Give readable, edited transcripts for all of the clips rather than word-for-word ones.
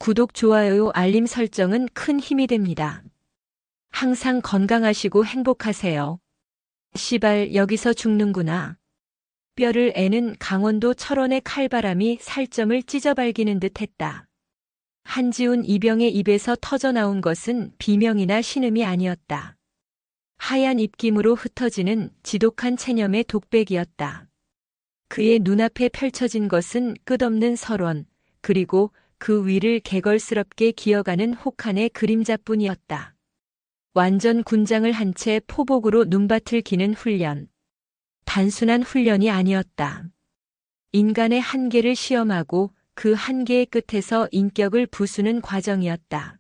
구독, 좋아요, 알림 설정은 큰 힘이 됩니다. 항상 건강하시고 행복하세요. 시발 여기서 죽는구나. 뼈를 애는 강원도 철원의 칼바람이 살점을 찢어발기는 듯 했다. 한지훈 이병의 입에서 터져나온 것은 비명이나 신음이 아니었다. 하얀 입김으로 흩어지는 지독한 체념의 독백이었다. 그의 눈앞에 펼쳐진 것은 끝없는 설원, 그리고 그 위를 개걸스럽게 기어가는 혹한의 그림자뿐이었다. 완전 군장을 한 채 포복으로 눈밭을 기는 훈련. 단순한 훈련이 아니었다. 인간의 한계를 시험하고 그 한계의 끝에서 인격을 부수는 과정이었다.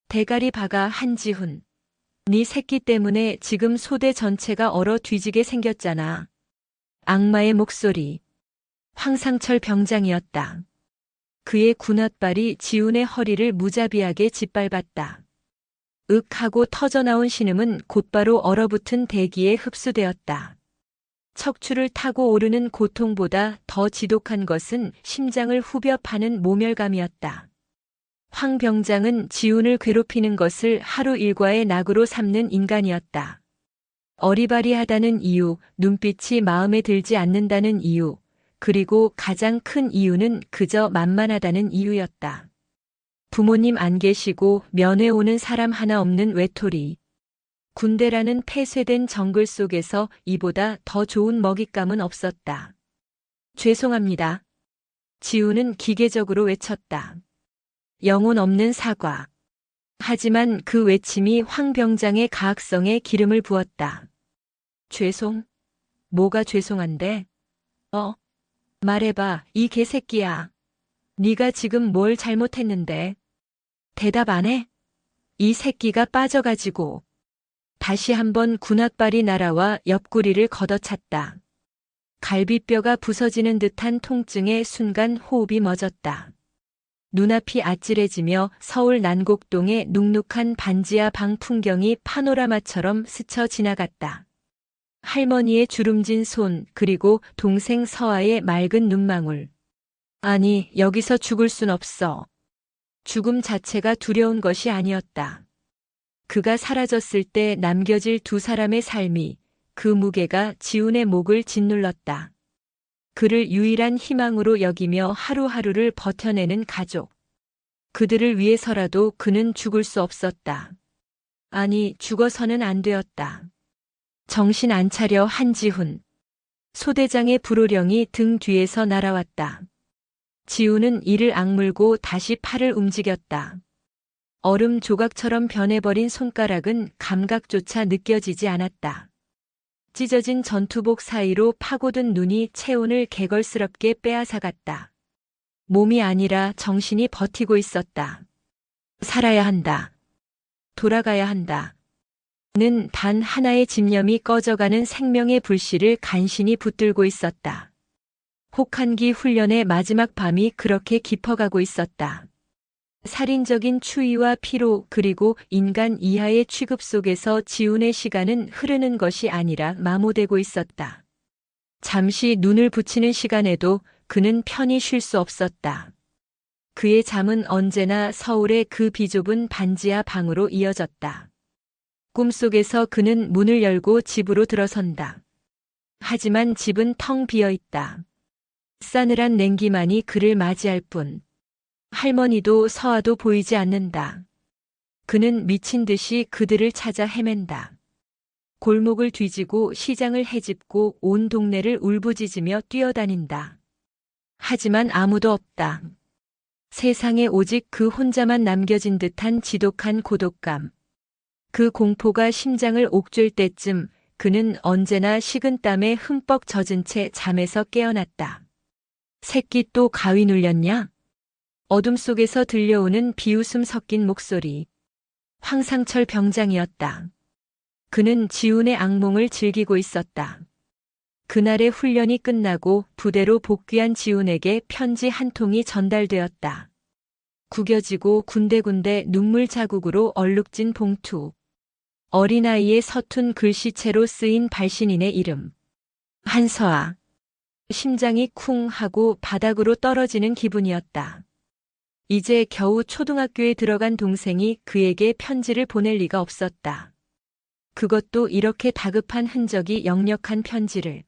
대가리 박아 한지훈. 네 새끼 때문에 지금 소대 전체가 얼어 뒤지게 생겼잖아. 악마의 목소리. 황상철 병장이었다. 그의 군홧발이 지훈의 허리를 무자비하게 짓밟았다. 윽 하고 터져나온 신음은 곧바로 얼어붙은 대기에 흡수되었다. 척추를 타고 오르는 고통보다 더 지독한 것은 심장을 후벼 파는 모멸감이었다. 황 병장은 지훈을 괴롭히는 것을 하루 일과의 낙으로 삼는 인간이었다. 어리바리하다는 이유, 눈빛이 마음에 들지 않는다는 이유, 그리고 가장 큰 이유는 그저 만만하다는 이유였다. 부모님 안 계시고 면회 오는 사람 하나 없는 외톨이. 군대라는 폐쇄된 정글 속에서 이보다 더 좋은 먹잇감은 없었다. 죄송합니다. 지훈은 기계적으로 외쳤다. 영혼 없는 사과. 하지만 그 외침이 황 병장의 가학성에 기름을 부었다. 죄송? 뭐가 죄송한데? 말해봐, 이 개새끼야. 네가 지금 뭘 잘못했는데? 대답 안 해? 이 새끼가 빠져가지고. 다시 한번 군홧발이 날아와 옆구리를 걷어찼다. 갈비뼈가 부서지는 듯한 통증에 순간 호흡이 멎었다. 눈앞이 아찔해지며 서울 난곡동의 눅눅한 반지하 방 풍경이 파노라마처럼 스쳐 지나갔다. 할머니의 주름진 손, 그리고 동생 서아의 맑은 눈망울. 아니, 여기서 죽을 순 없어. 죽음 자체가 두려운 것이 아니었다. 그가 사라졌을 때 남겨질 두 사람의 삶이, 그 무게가 지훈의 목을 짓눌렀다. 그를 유일한 희망으로 여기며 하루하루를 버텨내는 가족. 그들을 위해서라도 그는 죽을 수 없었다. 아니, 죽어서는 안 되었다. 정신 안 차려 한지훈. 소대장의 불호령이 등 뒤에서 날아왔다. 지훈은 이를 악물고 다시 팔을 움직였다. 얼음 조각처럼 변해버린 손가락은 감각조차 느껴지지 않았다. 찢어진 전투복 사이로 파고든 눈이 체온을 개걸스럽게 빼앗아갔다. 몸이 아니라 정신이 버티고 있었다. 살아야 한다. 돌아가야 한다. 는 단 하나의 집념이 꺼져가는 생명의 불씨를 간신히 붙들고 있었다. 혹한기 훈련의 마지막 밤이 그렇게 깊어가고 있었다. 살인적인 추위와 피로, 그리고 인간 이하의 취급 속에서 지훈의 시간은 흐르는 것이 아니라 마모되고 있었다. 잠시 눈을 붙이는 시간에도 그는 편히 쉴 수 없었다. 그의 잠은 언제나 서울의 그 비좁은 반지하 방으로 이어졌다. 꿈속에서 그는 문을 열고 집으로 들어선다. 하지만 집은 텅 비어 있다. 싸늘한 냉기만이 그를 맞이할 뿐. 할머니도 서아도 보이지 않는다. 그는 미친 듯이 그들을 찾아 헤맨다. 골목을 뒤지고 시장을 헤집고 온 동네를 울부짖으며 뛰어다닌다. 하지만 아무도 없다. 세상에 오직 그 혼자만 남겨진 듯한 지독한 고독감. 그 공포가 심장을 옥죄일 때쯤 그는 언제나 식은 땀에 흠뻑 젖은 채 잠에서 깨어났다. 새끼 또 가위 눌렸냐? 어둠 속에서 들려오는 비웃음 섞인 목소리. 황상철 병장이었다. 그는 지훈의 악몽을 즐기고 있었다. 그날의 훈련이 끝나고 부대로 복귀한 지훈에게 편지 한 통이 전달되었다. 구겨지고 군데군데 눈물 자국으로 얼룩진 봉투. 어린아이의 서툰 글씨체로 쓰인 발신인의 이름. 한서아. 심장이 쿵 하고 바닥으로 떨어지는 기분이었다. 이제 겨우 초등학교에 들어간 동생이 그에게 편지를 보낼 리가 없었다. 그것도 이렇게 다급한 흔적이 역력한 편지를.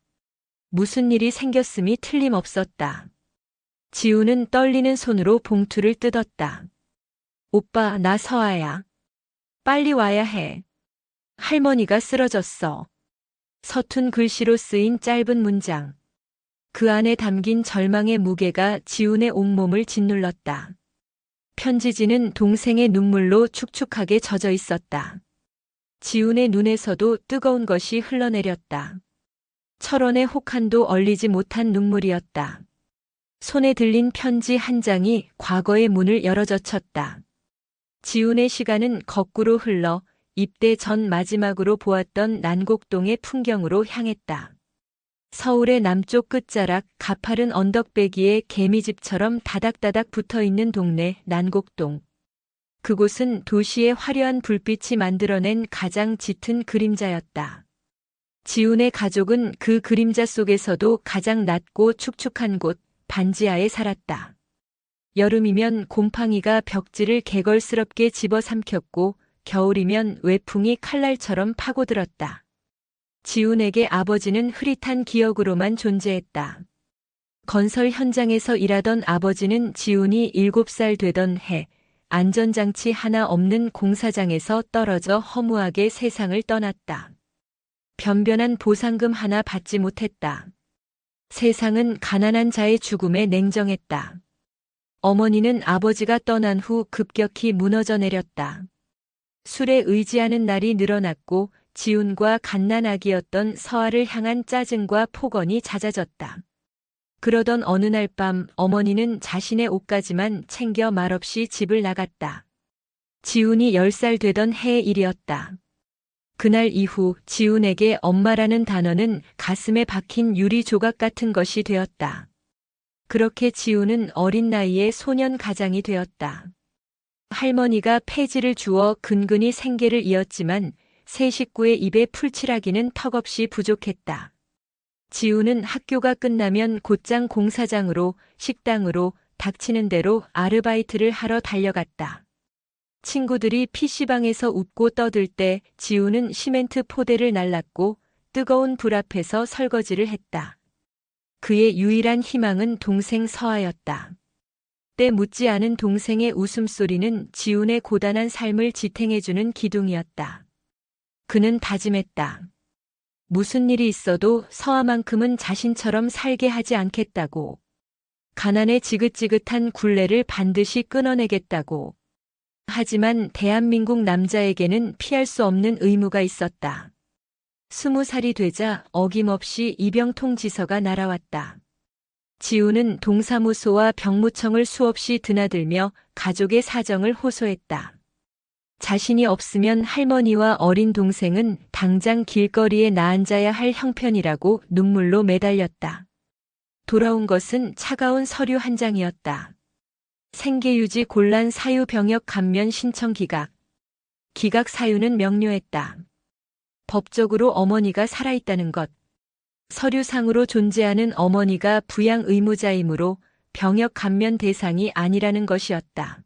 무슨 일이 생겼음이 틀림없었다. 지우는 떨리는 손으로 봉투를 뜯었다. 오빠, 나 서아야. 빨리 와야 해. 할머니가 쓰러졌어. 서툰 글씨로 쓰인 짧은 문장. 그 안에 담긴 절망의 무게가 지훈의 온몸을 짓눌렀다. 편지지는 동생의 눈물로 축축하게 젖어 있었다. 지훈의 눈에서도 뜨거운 것이 흘러내렸다. 철원의 혹한도 얼리지 못한 눈물이었다. 손에 들린 편지 한 장이 과거의 문을 열어젖혔다. 지훈의 시간은 거꾸로 흘러 입대 전 마지막으로 보았던 난곡동의 풍경으로 향했다. 서울의 남쪽 끝자락 가파른 언덕배기에 개미집처럼 다닥다닥 붙어있는 동네 난곡동. 그곳은 도시의 화려한 불빛이 만들어낸 가장 짙은 그림자였다. 지훈의 가족은 그 그림자 속에서도 가장 낮고 축축한 곳 반지하에 살았다. 여름이면 곰팡이가 벽지를 개걸스럽게 집어삼켰고 겨울이면 외풍이 칼날처럼 파고들었다. 지훈에게 아버지는 흐릿한 기억으로만 존재했다. 건설 현장에서 일하던 아버지는 지훈이 7살 되던 해 안전장치 하나 없는 공사장에서 떨어져 허무하게 세상을 떠났다. 변변한 보상금 하나 받지 못했다. 세상은 가난한 자의 죽음에 냉정했다. 어머니는 아버지가 떠난 후 급격히 무너져 내렸다. 술에 의지하는 날이 늘어났고 지훈과 갓난아기였던 서아를 향한 짜증과 폭언이 잦아졌다. 그러던 어느 날 밤 어머니는 자신의 옷까지만 챙겨 말없이 집을 나갔다. 지훈이 10살 되던 해의 일이었다. 그날 이후 지훈에게 엄마라는 단어는 가슴에 박힌 유리 조각 같은 것이 되었다. 그렇게 지훈은 어린 나이에 소년 가장이 되었다. 할머니가 폐지를 주어 근근히 생계를 이었지만 세 식구의 입에 풀칠하기는 턱없이 부족했다. 지훈은 학교가 끝나면 곧장 공사장으로, 식당으로, 닥치는 대로 아르바이트를 하러 달려갔다. 친구들이 PC방에서 웃고 떠들 때 지훈은 시멘트 포대를 날랐고 뜨거운 불 앞에서 설거지를 했다. 그의 유일한 희망은 동생 서아였다. 때 묻지 않은 동생의 웃음소리는 지훈의 고단한 삶을 지탱해주는 기둥이었다. 그는 다짐했다. 무슨 일이 있어도 서아만큼은 자신처럼 살게 하지 않겠다고. 가난의 지긋지긋한 굴레를 반드시 끊어내겠다고. 하지만 대한민국 남자에게는 피할 수 없는 의무가 있었다. 20살이 되자 어김없이 입영통지서가 날아왔다. 지훈은 동사무소와 병무청을 수없이 드나들며 가족의 사정을 호소했다. 자신이 없으면 할머니와 어린 동생은 당장 길거리에 나앉아야 할 형편이라고 눈물로 매달렸다. 돌아온 것은 차가운 서류 한 장이었다. 생계유지 곤란 사유 병역 감면 신청 기각. 기각 사유는 명료했다. 법적으로 어머니가 살아있다는 것. 서류상으로 존재하는 어머니가 부양 의무자이므로 병역 감면 대상이 아니라는 것이었다.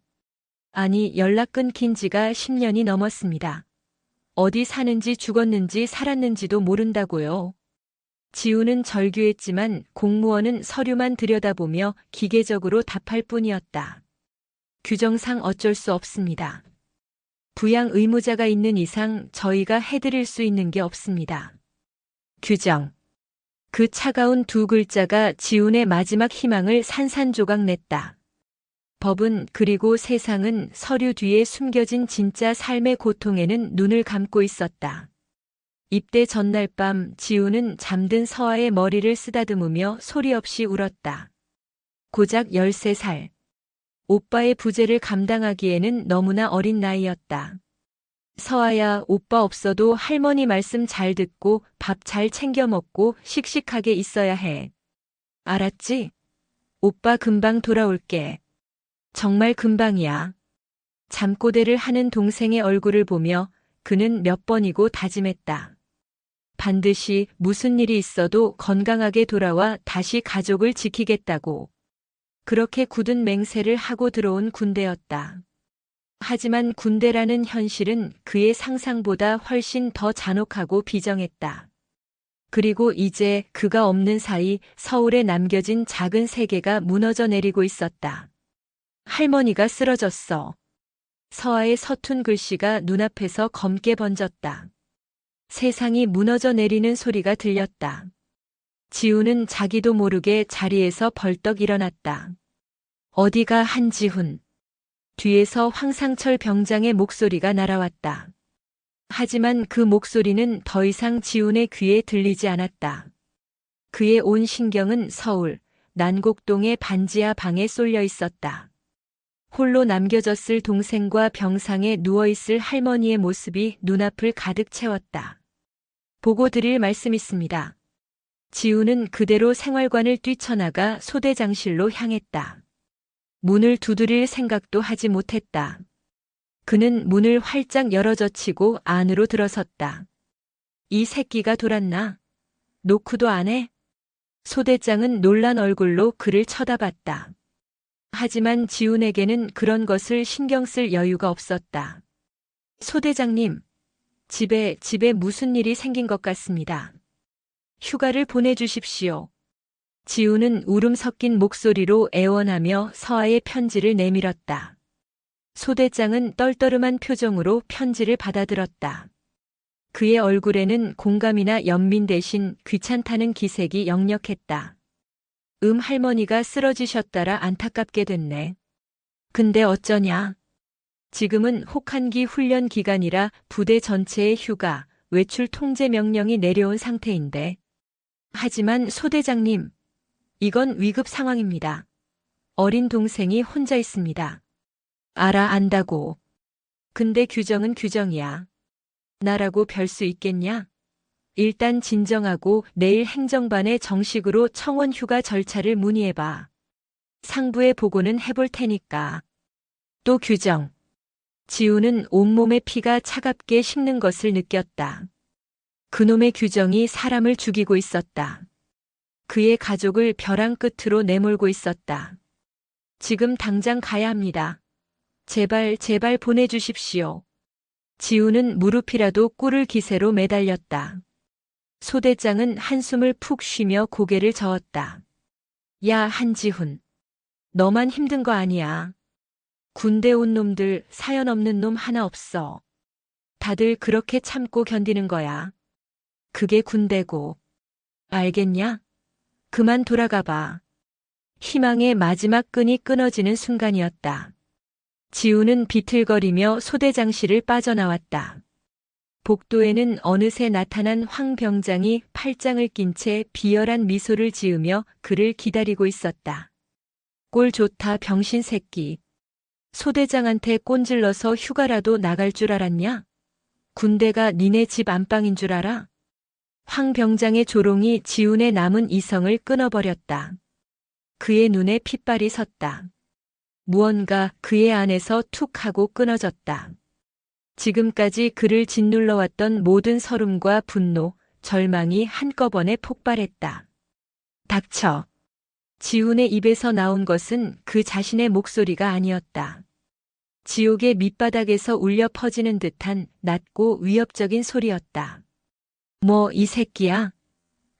아니, 연락 끊긴 지가 10년이 넘었습니다. 어디 사는지 죽었는지 살았는지도 모른다고요. 지훈은 절규했지만 공무원은 서류만 들여다보며 기계적으로 답할 뿐이었다. 규정상 어쩔 수 없습니다. 부양 의무자가 있는 이상 저희가 해드릴 수 있는 게 없습니다. 규정. 그 차가운 두 글자가 지훈의 마지막 희망을 산산조각 냈다. 법은 그리고 세상은 서류 뒤에 숨겨진 진짜 삶의 고통에는 눈을 감고 있었다. 입대 전날 밤 지훈은 잠든 서아의 머리를 쓰다듬으며 소리 없이 울었다. 고작 13살. 오빠의 부재를 감당하기에는 너무나 어린 나이였다. 서아야, 오빠 없어도 할머니 말씀 잘 듣고 밥 잘 챙겨 먹고 씩씩하게 있어야 해. 알았지? 오빠 금방 돌아올게. 정말 금방이야. 잠꼬대를 하는 동생의 얼굴을 보며 그는 몇 번이고 다짐했다. 반드시 무슨 일이 있어도 건강하게 돌아와 다시 가족을 지키겠다고. 그렇게 굳은 맹세를 하고 들어온 군대였다. 하지만 군대라는 현실은 그의 상상보다 훨씬 더 잔혹하고 비정했다. 그리고 이제 그가 없는 사이 서울에 남겨진 작은 세계가 무너져 내리고 있었다. 할머니가 쓰러졌어. 서아의 서툰 글씨가 눈앞에서 검게 번졌다. 세상이 무너져 내리는 소리가 들렸다. 지우는 자기도 모르게 자리에서 벌떡 일어났다. 어디가 한지훈. 뒤에서 황상철 병장의 목소리가 날아왔다. 하지만 그 목소리는 더 이상 지훈의 귀에 들리지 않았다. 그의 온 신경은 서울, 난곡동의 반지하 방에 쏠려 있었다. 홀로 남겨졌을 동생과 병상에 누워있을 할머니의 모습이 눈앞을 가득 채웠다. 보고 드릴 말씀 있습니다. 지우는 그대로 생활관을 뛰쳐나가 소대장실로 향했다. 문을 두드릴 생각도 하지 못했다. 그는 문을 활짝 열어젖히고 안으로 들어섰다. 이 새끼가 돌았나? 노크도 안 해? 소대장은 놀란 얼굴로 그를 쳐다봤다. 하지만 지훈에게는 그런 것을 신경 쓸 여유가 없었다. 소대장님, 집에 무슨 일이 생긴 것 같습니다. 휴가를 보내주십시오. 지우는 울음 섞인 목소리로 애원하며 서아의 편지를 내밀었다. 소대장은 떨떠름한 표정으로 편지를 받아들었다. 그의 얼굴에는 공감이나 연민 대신 귀찮다는 기색이 역력했다. 할머니가 쓰러지셨다라 안타깝게 됐네. 근데 어쩌냐? 지금은 혹한기 훈련 기간이라 부대 전체의 휴가, 외출 통제 명령이 내려온 상태인데. 하지만 소대장님, 이건 위급 상황입니다. 어린 동생이 혼자 있습니다. 안다고. 근데 규정은 규정이야. 나라고 별 수 있겠냐? 일단 진정하고 내일 행정반에 정식으로 청원 휴가 절차를 문의해봐. 상부에 보고는 해볼 테니까. 또 규정. 지우는 온몸의 피가 차갑게 식는 것을 느꼈다. 그놈의 규정이 사람을 죽이고 있었다. 그의 가족을 벼랑 끝으로 내몰고 있었다. 지금 당장 가야 합니다. 제발 보내주십시오. 지우는 무릎이라도 꿇을 기세로 매달렸다. 소대장은 한숨을 푹 쉬며 고개를 저었다. 야, 한지훈. 너만 힘든 거 아니야. 군대 온 놈들 사연 없는 놈 하나 없어. 다들 그렇게 참고 견디는 거야. 그게 군대고. 알겠냐? 그만 돌아가 봐. 희망의 마지막 끈이 끊어지는 순간이었다. 지우는 비틀거리며 소대장실을 빠져나왔다. 복도에는 어느새 나타난 황 병장이 팔짱을 낀 채 비열한 미소를 지으며 그를 기다리고 있었다. 꼴 좋다 병신 새끼. 소대장한테 꼰질러서 휴가라도 나갈 줄 알았냐? 군대가 니네 집 안방인 줄 알아? 황 병장의 조롱이 지훈의 남은 이성을 끊어버렸다. 그의 눈에 핏발이 섰다. 무언가 그의 안에서 툭 하고 끊어졌다. 지금까지 그를 짓눌러왔던 모든 서름과 분노, 절망이 한꺼번에 폭발했다. 닥쳐. 지훈의 입에서 나온 것은 그 자신의 목소리가 아니었다. 지옥의 밑바닥에서 울려 퍼지는 듯한 낮고 위협적인 소리였다. 뭐 이 새끼야?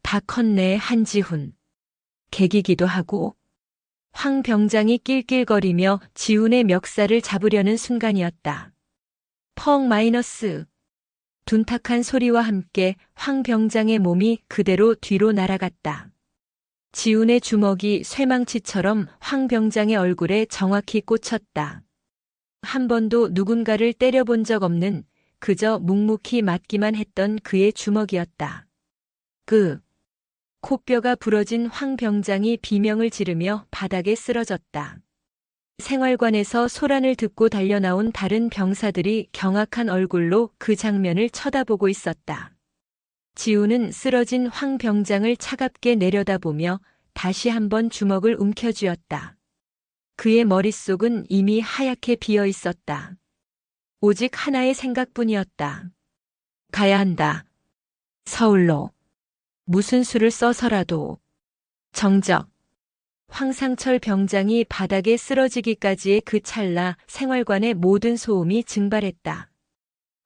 다 컸네 한지훈. 개기기도 하고. 황 병장이 낄낄거리며 지훈의 멱살을 잡으려는 순간이었다. 펑 마이너스. 둔탁한 소리와 함께 황 병장의 몸이 그대로 뒤로 날아갔다. 지훈의 주먹이 쇠망치처럼 황 병장의 얼굴에 정확히 꽂혔다. 한 번도 누군가를 때려본 적 없는 그저 묵묵히 맞기만 했던 그의 주먹이었다. 코뼈가 부러진 황 병장이 비명을 지르며 바닥에 쓰러졌다. 생활관에서 소란을 듣고 달려나온 다른 병사들이 경악한 얼굴로 그 장면을 쳐다보고 있었다. 지우는 쓰러진 황 병장을 차갑게 내려다보며 다시 한번 주먹을 움켜쥐었다. 그의 머릿속은 이미 하얗게 비어 있었다. 오직 하나의 생각뿐이었다. 가야 한다. 서울로. 무슨 수를 써서라도. 정적. 황상철 병장이 바닥에 쓰러지기까지의 그 찰나 생활관의 모든 소음이 증발했다.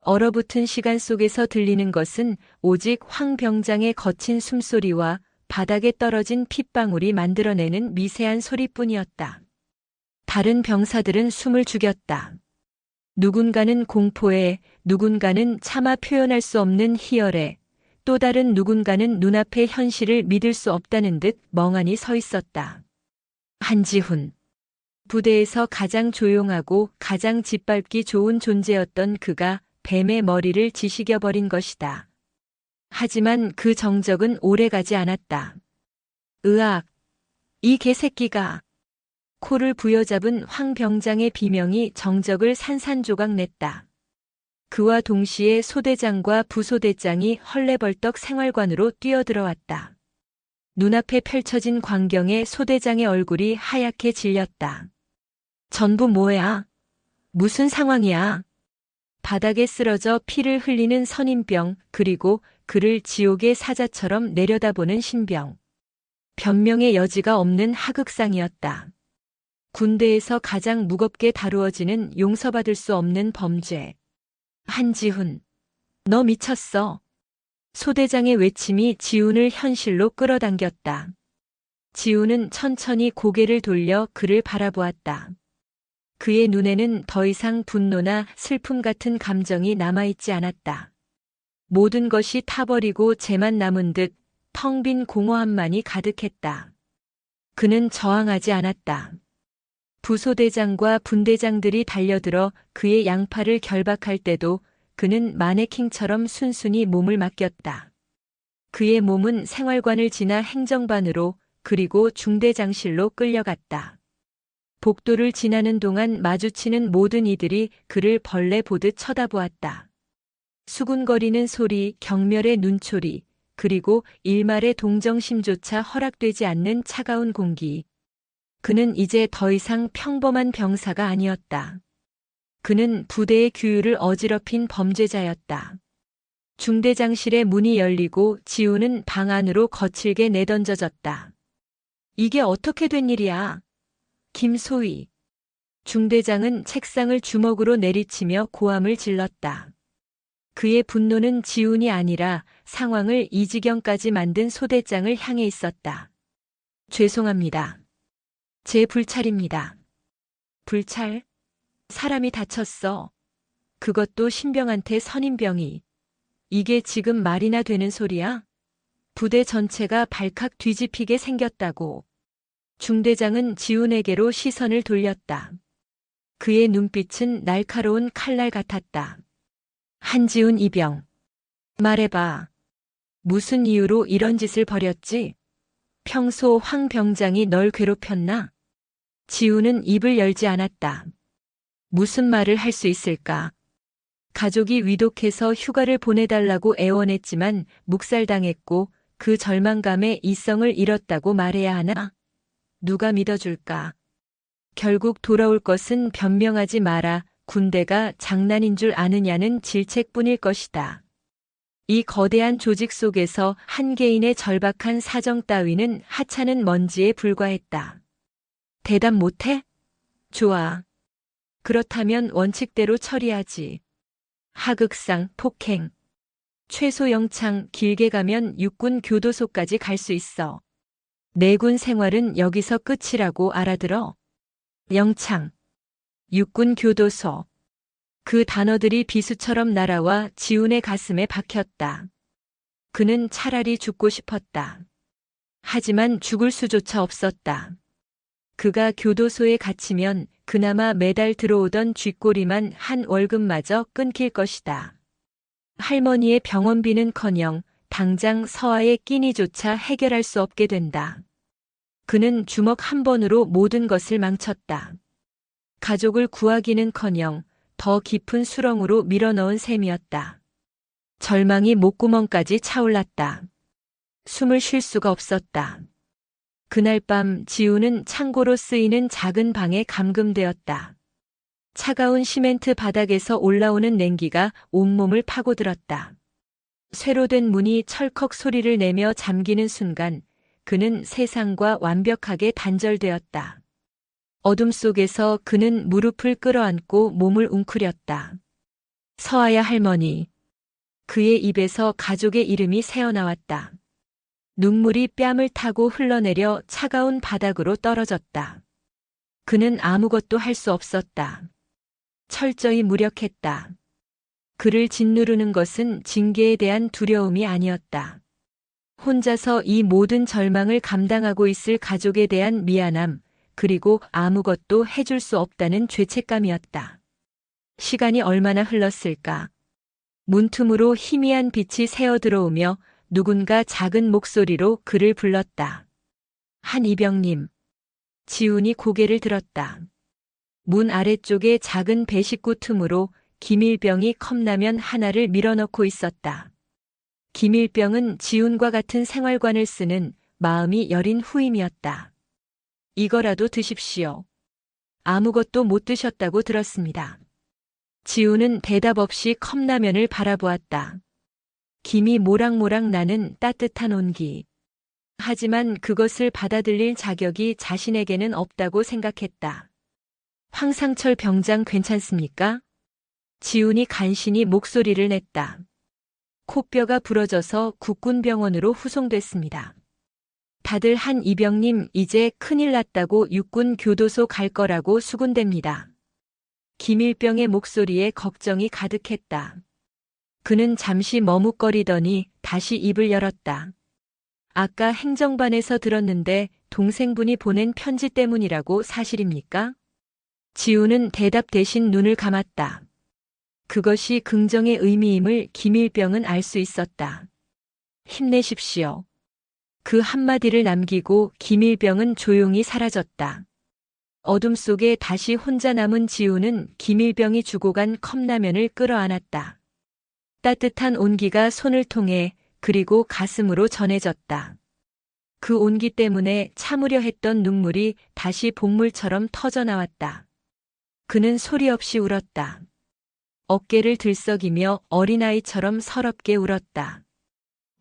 얼어붙은 시간 속에서 들리는 것은 오직 황 병장의 거친 숨소리와 바닥에 떨어진 핏방울이 만들어내는 미세한 소리뿐이었다. 다른 병사들은 숨을 죽였다. 누군가는 공포에, 누군가는 차마 표현할 수 없는 희열에, 또 다른 누군가는 눈앞의 현실을 믿을 수 없다는 듯 멍하니 서 있었다. 한지훈. 부대에서 가장 조용하고 가장 짓밟기 좋은 존재였던 그가 뱀의 머리를 지식여버린 것이다. 하지만 그 정적은 오래가지 않았다. 으악! 이 개새끼가! 코를 부여잡은 황 병장의 비명이 정적을 산산조각 냈다. 그와 동시에 소대장과 부소대장이 헐레벌떡 생활관으로 뛰어들어왔다. 눈앞에 펼쳐진 광경에 소대장의 얼굴이 하얗게 질렸다. 전부 뭐야? 무슨 상황이야? 바닥에 쓰러져 피를 흘리는 선임병, 그리고 그를 지옥의 사자처럼 내려다보는 신병. 변명의 여지가 없는 하극상이었다. 군대에서 가장 무겁게 다루어지는 용서받을 수 없는 범죄. 한지훈, 너 미쳤어. 소대장의 외침이 지훈을 현실로 끌어당겼다. 지훈은 천천히 고개를 돌려 그를 바라보았다. 그의 눈에는 더 이상 분노나 슬픔 같은 감정이 남아있지 않았다. 모든 것이 타버리고 재만 남은 듯 텅 빈 공허함만이 가득했다. 그는 저항하지 않았다. 부소대장과 분대장들이 달려들어 그의 양팔을 결박할 때도 그는 마네킹처럼 순순히 몸을 맡겼다. 그의 몸은 생활관을 지나 행정반으로 그리고 중대장실로 끌려갔다. 복도를 지나는 동안 마주치는 모든 이들이 그를 벌레 보듯 쳐다보았다. 수군거리는 소리, 경멸의 눈초리, 그리고 일말의 동정심조차 허락되지 않는 차가운 공기. 그는 이제 더 이상 평범한 병사가 아니었다. 그는 부대의 규율을 어지럽힌 범죄자였다. 중대장실의 문이 열리고 지훈은 방 안으로 거칠게 내던져졌다. 이게 어떻게 된 일이야? 김소희. 중대장은 책상을 주먹으로 내리치며 고함을 질렀다. 그의 분노는 지훈이 아니라 상황을 이 지경까지 만든 소대장을 향해 있었다. 죄송합니다. 제 불찰입니다. 불찰? 사람이 다쳤어. 그것도 신병한테 선임병이. 이게 지금 말이나 되는 소리야? 부대 전체가 발칵 뒤집히게 생겼다고. 중대장은 지훈에게로 시선을 돌렸다. 그의 눈빛은 날카로운 칼날 같았다. 한지훈 이병. 말해봐. 무슨 이유로 이런 짓을 벌였지? 평소 황 병장이 널 괴롭혔나? 지훈은 입을 열지 않았다. 무슨 말을 할 수 있을까? 가족이 위독해서 휴가를 보내달라고 애원했지만 묵살당했고 그 절망감에 이성을 잃었다고 말해야 하나? 누가 믿어줄까? 결국 돌아올 것은 변명하지 마라. 군대가 장난인 줄 아느냐는 질책뿐일 것이다. 이 거대한 조직 속에서 한 개인의 절박한 사정 따위는 하찮은 먼지에 불과했다. 대답 못해? 좋아. 그렇다면 원칙대로 처리하지. 하극상, 폭행. 최소 영창, 길게 가면 육군 교도소까지 갈 수 있어. 내군 생활은 여기서 끝이라고 알아들어. 영창. 육군 교도소. 그 단어들이 비수처럼 날아와 지훈의 가슴에 박혔다. 그는 차라리 죽고 싶었다. 하지만 죽을 수조차 없었다. 그가 교도소에 갇히면 그나마 매달 들어오던 쥐꼬리만 한 월급마저 끊길 것이다. 할머니의 병원비는커녕 당장 서아의 끼니조차 해결할 수 없게 된다. 그는 주먹 한 번으로 모든 것을 망쳤다. 가족을 구하기는커녕 더 깊은 수렁으로 밀어넣은 셈이었다. 절망이 목구멍까지 차올랐다. 숨을 쉴 수가 없었다. 그날 밤 지훈은 창고로 쓰이는 작은 방에 감금되었다. 차가운 시멘트 바닥에서 올라오는 냉기가 온몸을 파고들었다. 쇠로 된 문이 철컥 소리를 내며 잠기는 순간 그는 세상과 완벽하게 단절되었다. 어둠 속에서 그는 무릎을 끌어안고 몸을 웅크렸다. 서아야 할머니. 그의 입에서 가족의 이름이 새어나왔다. 눈물이 뺨을 타고 흘러내려 차가운 바닥으로 떨어졌다. 그는 아무것도 할 수 없었다. 철저히 무력했다. 그를 짓누르는 것은 징계에 대한 두려움이 아니었다. 혼자서 이 모든 절망을 감당하고 있을 가족에 대한 미안함, 그리고 아무것도 해줄 수 없다는 죄책감이었다. 시간이 얼마나 흘렀을까? 문틈으로 희미한 빛이 새어 들어오며 누군가 작은 목소리로 그를 불렀다. 한이병님. 지훈이 고개를 들었다. 문 아래쪽에 작은 배식구 틈으로 김일병이 컵라면 하나를 밀어넣고 있었다. 김일병은 지훈과 같은 생활관을 쓰는 마음이 여린 후임이었다. 이거라도 드십시오. 아무것도 못 드셨다고 들었습니다. 지훈은 대답 없이 컵라면을 바라보았다. 김이 모락모락 나는 따뜻한 온기. 하지만 그것을 받아들일 자격이 자신에게는 없다고 생각했다. 황상철 병장 괜찮습니까? 지훈이 간신히 목소리를 냈다. 코뼈가 부러져서 국군병원으로 후송됐습니다. 다들 한이병님 이제 큰일 났다고 육군 교도소 갈 거라고 수군댑니다. 김일병의 목소리에 걱정이 가득했다. 그는 잠시 머뭇거리더니 다시 입을 열었다. 아까 행정반에서 들었는데 동생분이 보낸 편지 때문이라고 사실입니까? 지훈은 대답 대신 눈을 감았다. 그것이 긍정의 의미임을 김일병은 알 수 있었다. 힘내십시오. 그 한마디를 남기고 김일병은 조용히 사라졌다. 어둠 속에 다시 혼자 남은 지훈은 김일병이 주고 간 컵라면을 끌어안았다. 따뜻한 온기가 손을 통해 그리고 가슴으로 전해졌다. 그 온기 때문에 참으려 했던 눈물이 다시 복물처럼 터져나왔다. 그는 소리 없이 울었다. 어깨를 들썩이며 어린아이처럼 서럽게 울었다.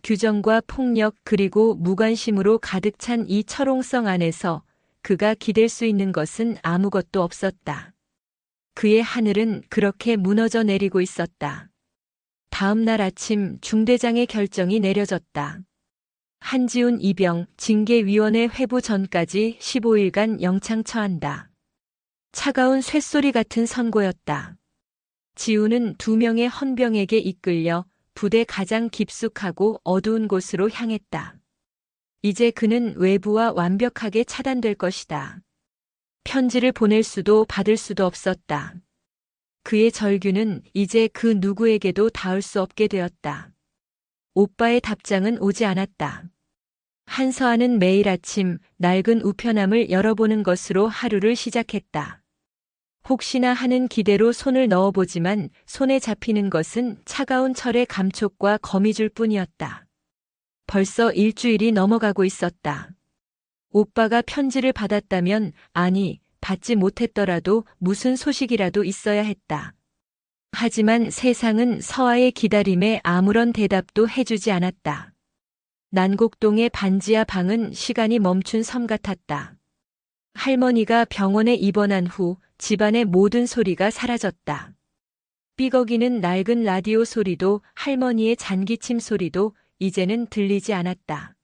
규정과 폭력 그리고 무관심으로 가득 찬 이 철옹성 안에서 그가 기댈 수 있는 것은 아무것도 없었다. 그의 하늘은 그렇게 무너져 내리고 있었다. 다음 날 아침 중대장의 결정이 내려졌다. 한지훈 이병 징계위원회 회부 전까지 15일간 영창 처한다. 차가운 쇳소리 같은 선고였다. 지훈은 2명의 헌병에게 이끌려 부대 가장 깊숙하고 어두운 곳으로 향했다. 이제 그는 외부와 완벽하게 차단될 것이다. 편지를 보낼 수도 받을 수도 없었다. 그의 절규는 이제 그 누구에게도 닿을 수 없게 되었다. 오빠의 답장은 오지 않았다. 한서아는 매일 아침 낡은 우편함을 열어보는 것으로 하루를 시작했다. 혹시나 하는 기대로 손을 넣어보지만 손에 잡히는 것은 차가운 철의 감촉과 거미줄 뿐이었다. 벌써 일주일이 넘어가고 있었다. 오빠가 편지를 받았다면, 아니, 받지 못했더라도 무슨 소식이라도 있어야 했다. 하지만 세상은 서아의 기다림에 아무런 대답도 해주지 않았다. 난곡동의 반지하 방은 시간이 멈춘 섬 같았다. 할머니가 병원에 입원한 후 집안의 모든 소리가 사라졌다. 삐걱이는 낡은 라디오 소리도 할머니의 잔기침 소리도 이제는 들리지 않았다.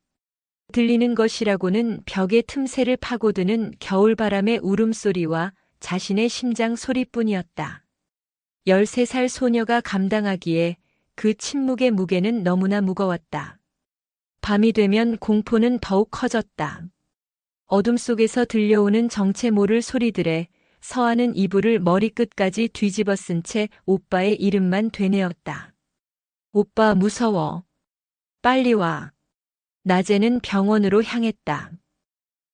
들리는 것이라고는 벽의 틈새를 파고드는 겨울바람의 울음소리와 자신의 심장 소리뿐이었다. 13살 소녀가 감당하기에 그 침묵의 무게는 너무나 무거웠다. 밤이 되면 공포는 더욱 커졌다. 어둠 속에서 들려오는 정체 모를 소리들에 서아는 이불을 머리끝까지 뒤집어 쓴 채 오빠의 이름만 되뇌었다. 오빠 무서워. 빨리 와. 낮에는 병원으로 향했다.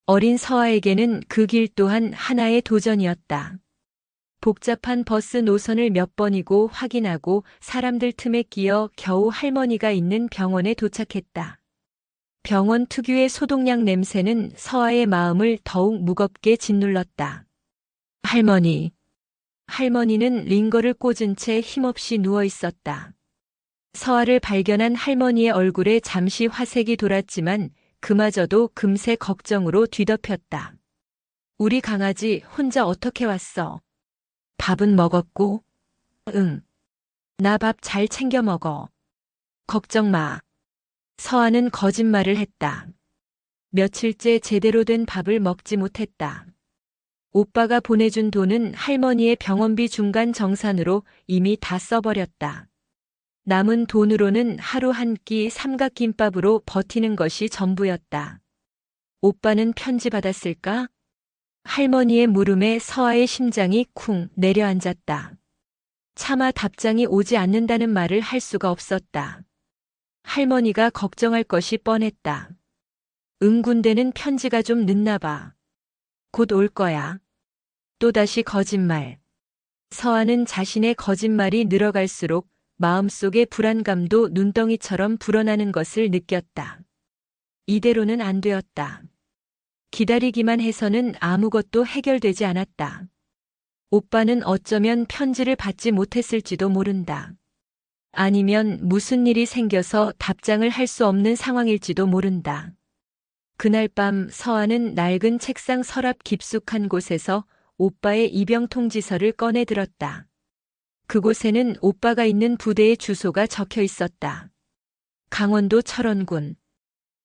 어린 서아에게는 그 길 또한 하나의 도전이었다. 복잡한 버스 노선을 몇 번이고 확인하고 사람들 틈에 끼어 겨우 할머니가 있는 병원에 도착했다. 병원 특유의 소독약 냄새는 서아의 마음을 더욱 무겁게 짓눌렀다. 할머니. 할머니는 링거를 꽂은 채 힘없이 누워 있었다. 서아를 발견한 할머니의 얼굴에 잠시 화색이 돌았지만 그마저도 금세 걱정으로 뒤덮였다. 우리 강아지 혼자 어떻게 왔어? 밥은 먹었고? 응. 나 밥 잘 챙겨 먹어. 걱정 마. 서아는 거짓말을 했다. 며칠째 제대로 된 밥을 먹지 못했다. 오빠가 보내준 돈은 할머니의 병원비 중간 정산으로 이미 다 써버렸다. 남은 돈으로는 하루 한 끼 삼각김밥으로 버티는 것이 전부였다. 오빠는 편지 받았을까? 할머니의 물음에 서아의 심장이 쿵 내려앉았다. 차마 답장이 오지 않는다는 말을 할 수가 없었다. 할머니가 걱정할 것이 뻔했다. 군데는 편지가 좀 늦나 봐. 곧 올 거야. 또다시 거짓말. 서아는 자신의 거짓말이 늘어갈수록 마음속의 불안감도 눈덩이처럼 불어나는 것을 느꼈다. 이대로는 안 되었다. 기다리기만 해서는 아무것도 해결되지 않았다. 오빠는 어쩌면 편지를 받지 못했을지도 모른다. 아니면 무슨 일이 생겨서 답장을 할 수 없는 상황일지도 모른다. 그날 밤 서아는 낡은 책상 서랍 깊숙한 곳에서 오빠의 입영 통지서를 꺼내 들었다. 그곳에는 오빠가 있는 부대의 주소가 적혀 있었다. 강원도 철원군.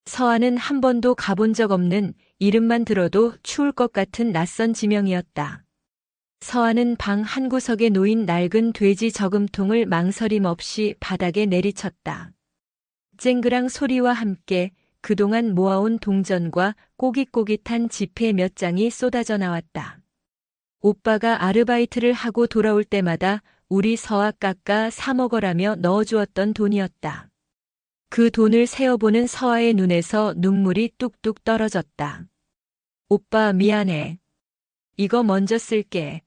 서아는 한 번도 가본 적 없는, 이름만 들어도 추울 것 같은 낯선 지명이었다. 서아는 방 한구석에 놓인 낡은 돼지 저금통을 망설임 없이 바닥에 내리쳤다. 쨍그랑 소리와 함께 그동안 모아온 동전과 꼬깃꼬깃한 지폐 몇 장이 쏟아져 나왔다. 오빠가 아르바이트를 하고 돌아올 때마다 우리 서아 깎아 사 먹어라며 넣어주었던 돈이었다. 그 돈을 세어보는 서아의 눈에서 눈물이 뚝뚝 떨어졌다. 오빠 미안해. 이거 먼저 쓸게.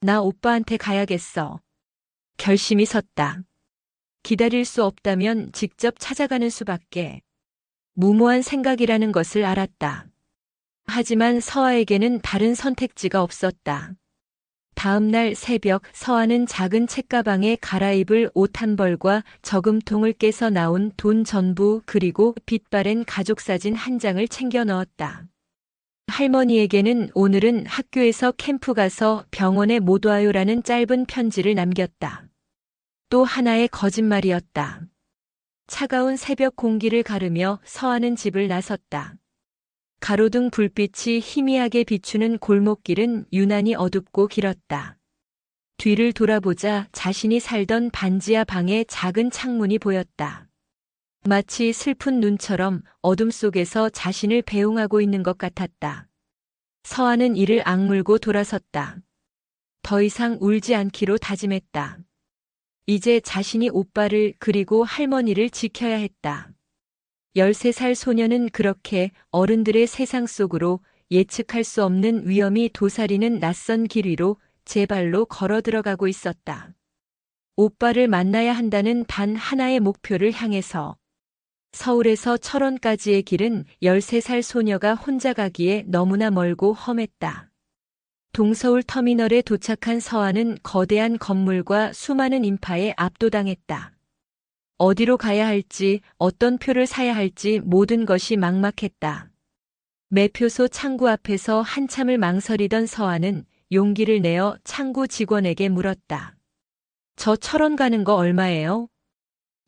나 오빠한테 가야겠어. 결심이 섰다. 기다릴 수 없다면 직접 찾아가는 수밖에. 무모한 생각이라는 것을 알았다. 하지만 서아에게는 다른 선택지가 없었다. 다음 날 새벽 서아는 작은 책가방에 갈아입을 옷 한 벌과 저금통을 깨서 나온 돈 전부 그리고 빛바랜 가족사진 한 장을 챙겨 넣었다. 할머니에게는 오늘은 학교에서 캠프 가서 병원에 못 와요라는 짧은 편지를 남겼다. 또 하나의 거짓말이었다. 차가운 새벽 공기를 가르며 서아는 집을 나섰다. 가로등 불빛이 희미하게 비추는 골목길은 유난히 어둡고 길었다. 뒤를 돌아보자 자신이 살던 반지하 방의 작은 창문이 보였다. 마치 슬픈 눈처럼 어둠 속에서 자신을 배웅하고 있는 것 같았다. 서아는 이를 악물고 돌아섰다. 더 이상 울지 않기로 다짐했다. 이제 자신이 오빠를 그리고 할머니를 지켜야 했다. 13살 소녀는 그렇게 어른들의 세상 속으로 예측할 수 없는 위험이 도사리는 낯선 길 위로 제 발로 걸어 들어가고 있었다. 오빠를 만나야 한다는 단 하나의 목표를 향해서. 서울에서 철원까지의 길은 13살 소녀가 혼자 가기에 너무나 멀고 험했다. 동서울 터미널에 도착한 서아는 거대한 건물과 수많은 인파에 압도당했다. 어디로 가야 할지, 어떤 표를 사야 할지 모든 것이 막막했다. 매표소 창구 앞에서 한참을 망설이던 서아는 용기를 내어 창구 직원에게 물었다. 저 철원 가는 거 얼마예요?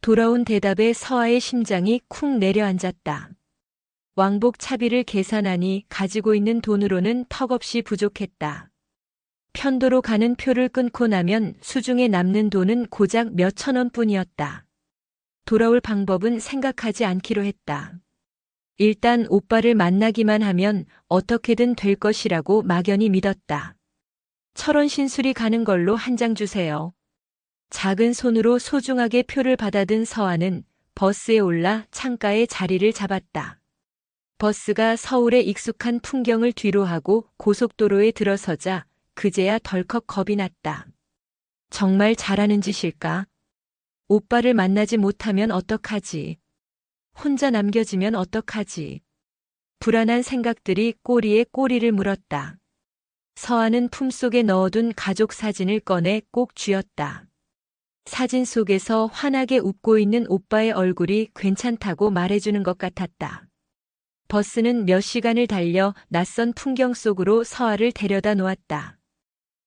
돌아온 대답에 서아의 심장이 쿵 내려앉았다. 왕복 차비를 계산하니 가지고 있는 돈으로는 턱없이 부족했다. 편도로 가는 표를 끊고 나면 수중에 남는 돈은 고작 몇천 원뿐이었다. 돌아올 방법은 생각하지 않기로 했다. 일단 오빠를 만나기만 하면 어떻게든 될 것이라고 막연히 믿었다. 철원 신술이 가는 걸로 한 장 주세요. 작은 손으로 소중하게 표를 받아든 서아는 버스에 올라 창가에 자리를 잡았다. 버스가 서울의 익숙한 풍경을 뒤로하고 고속도로에 들어서자 그제야 덜컥 겁이 났다. 정말 잘하는 짓일까? 오빠를 만나지 못하면 어떡하지? 혼자 남겨지면 어떡하지? 불안한 생각들이 꼬리에 꼬리를 물었다. 서아는 품속에 넣어둔 가족 사진을 꺼내 꼭 쥐었다. 사진 속에서 환하게 웃고 있는 오빠의 얼굴이 괜찮다고 말해주는 것 같았다. 버스는 몇 시간을 달려 낯선 풍경 속으로 서아를 데려다 놓았다.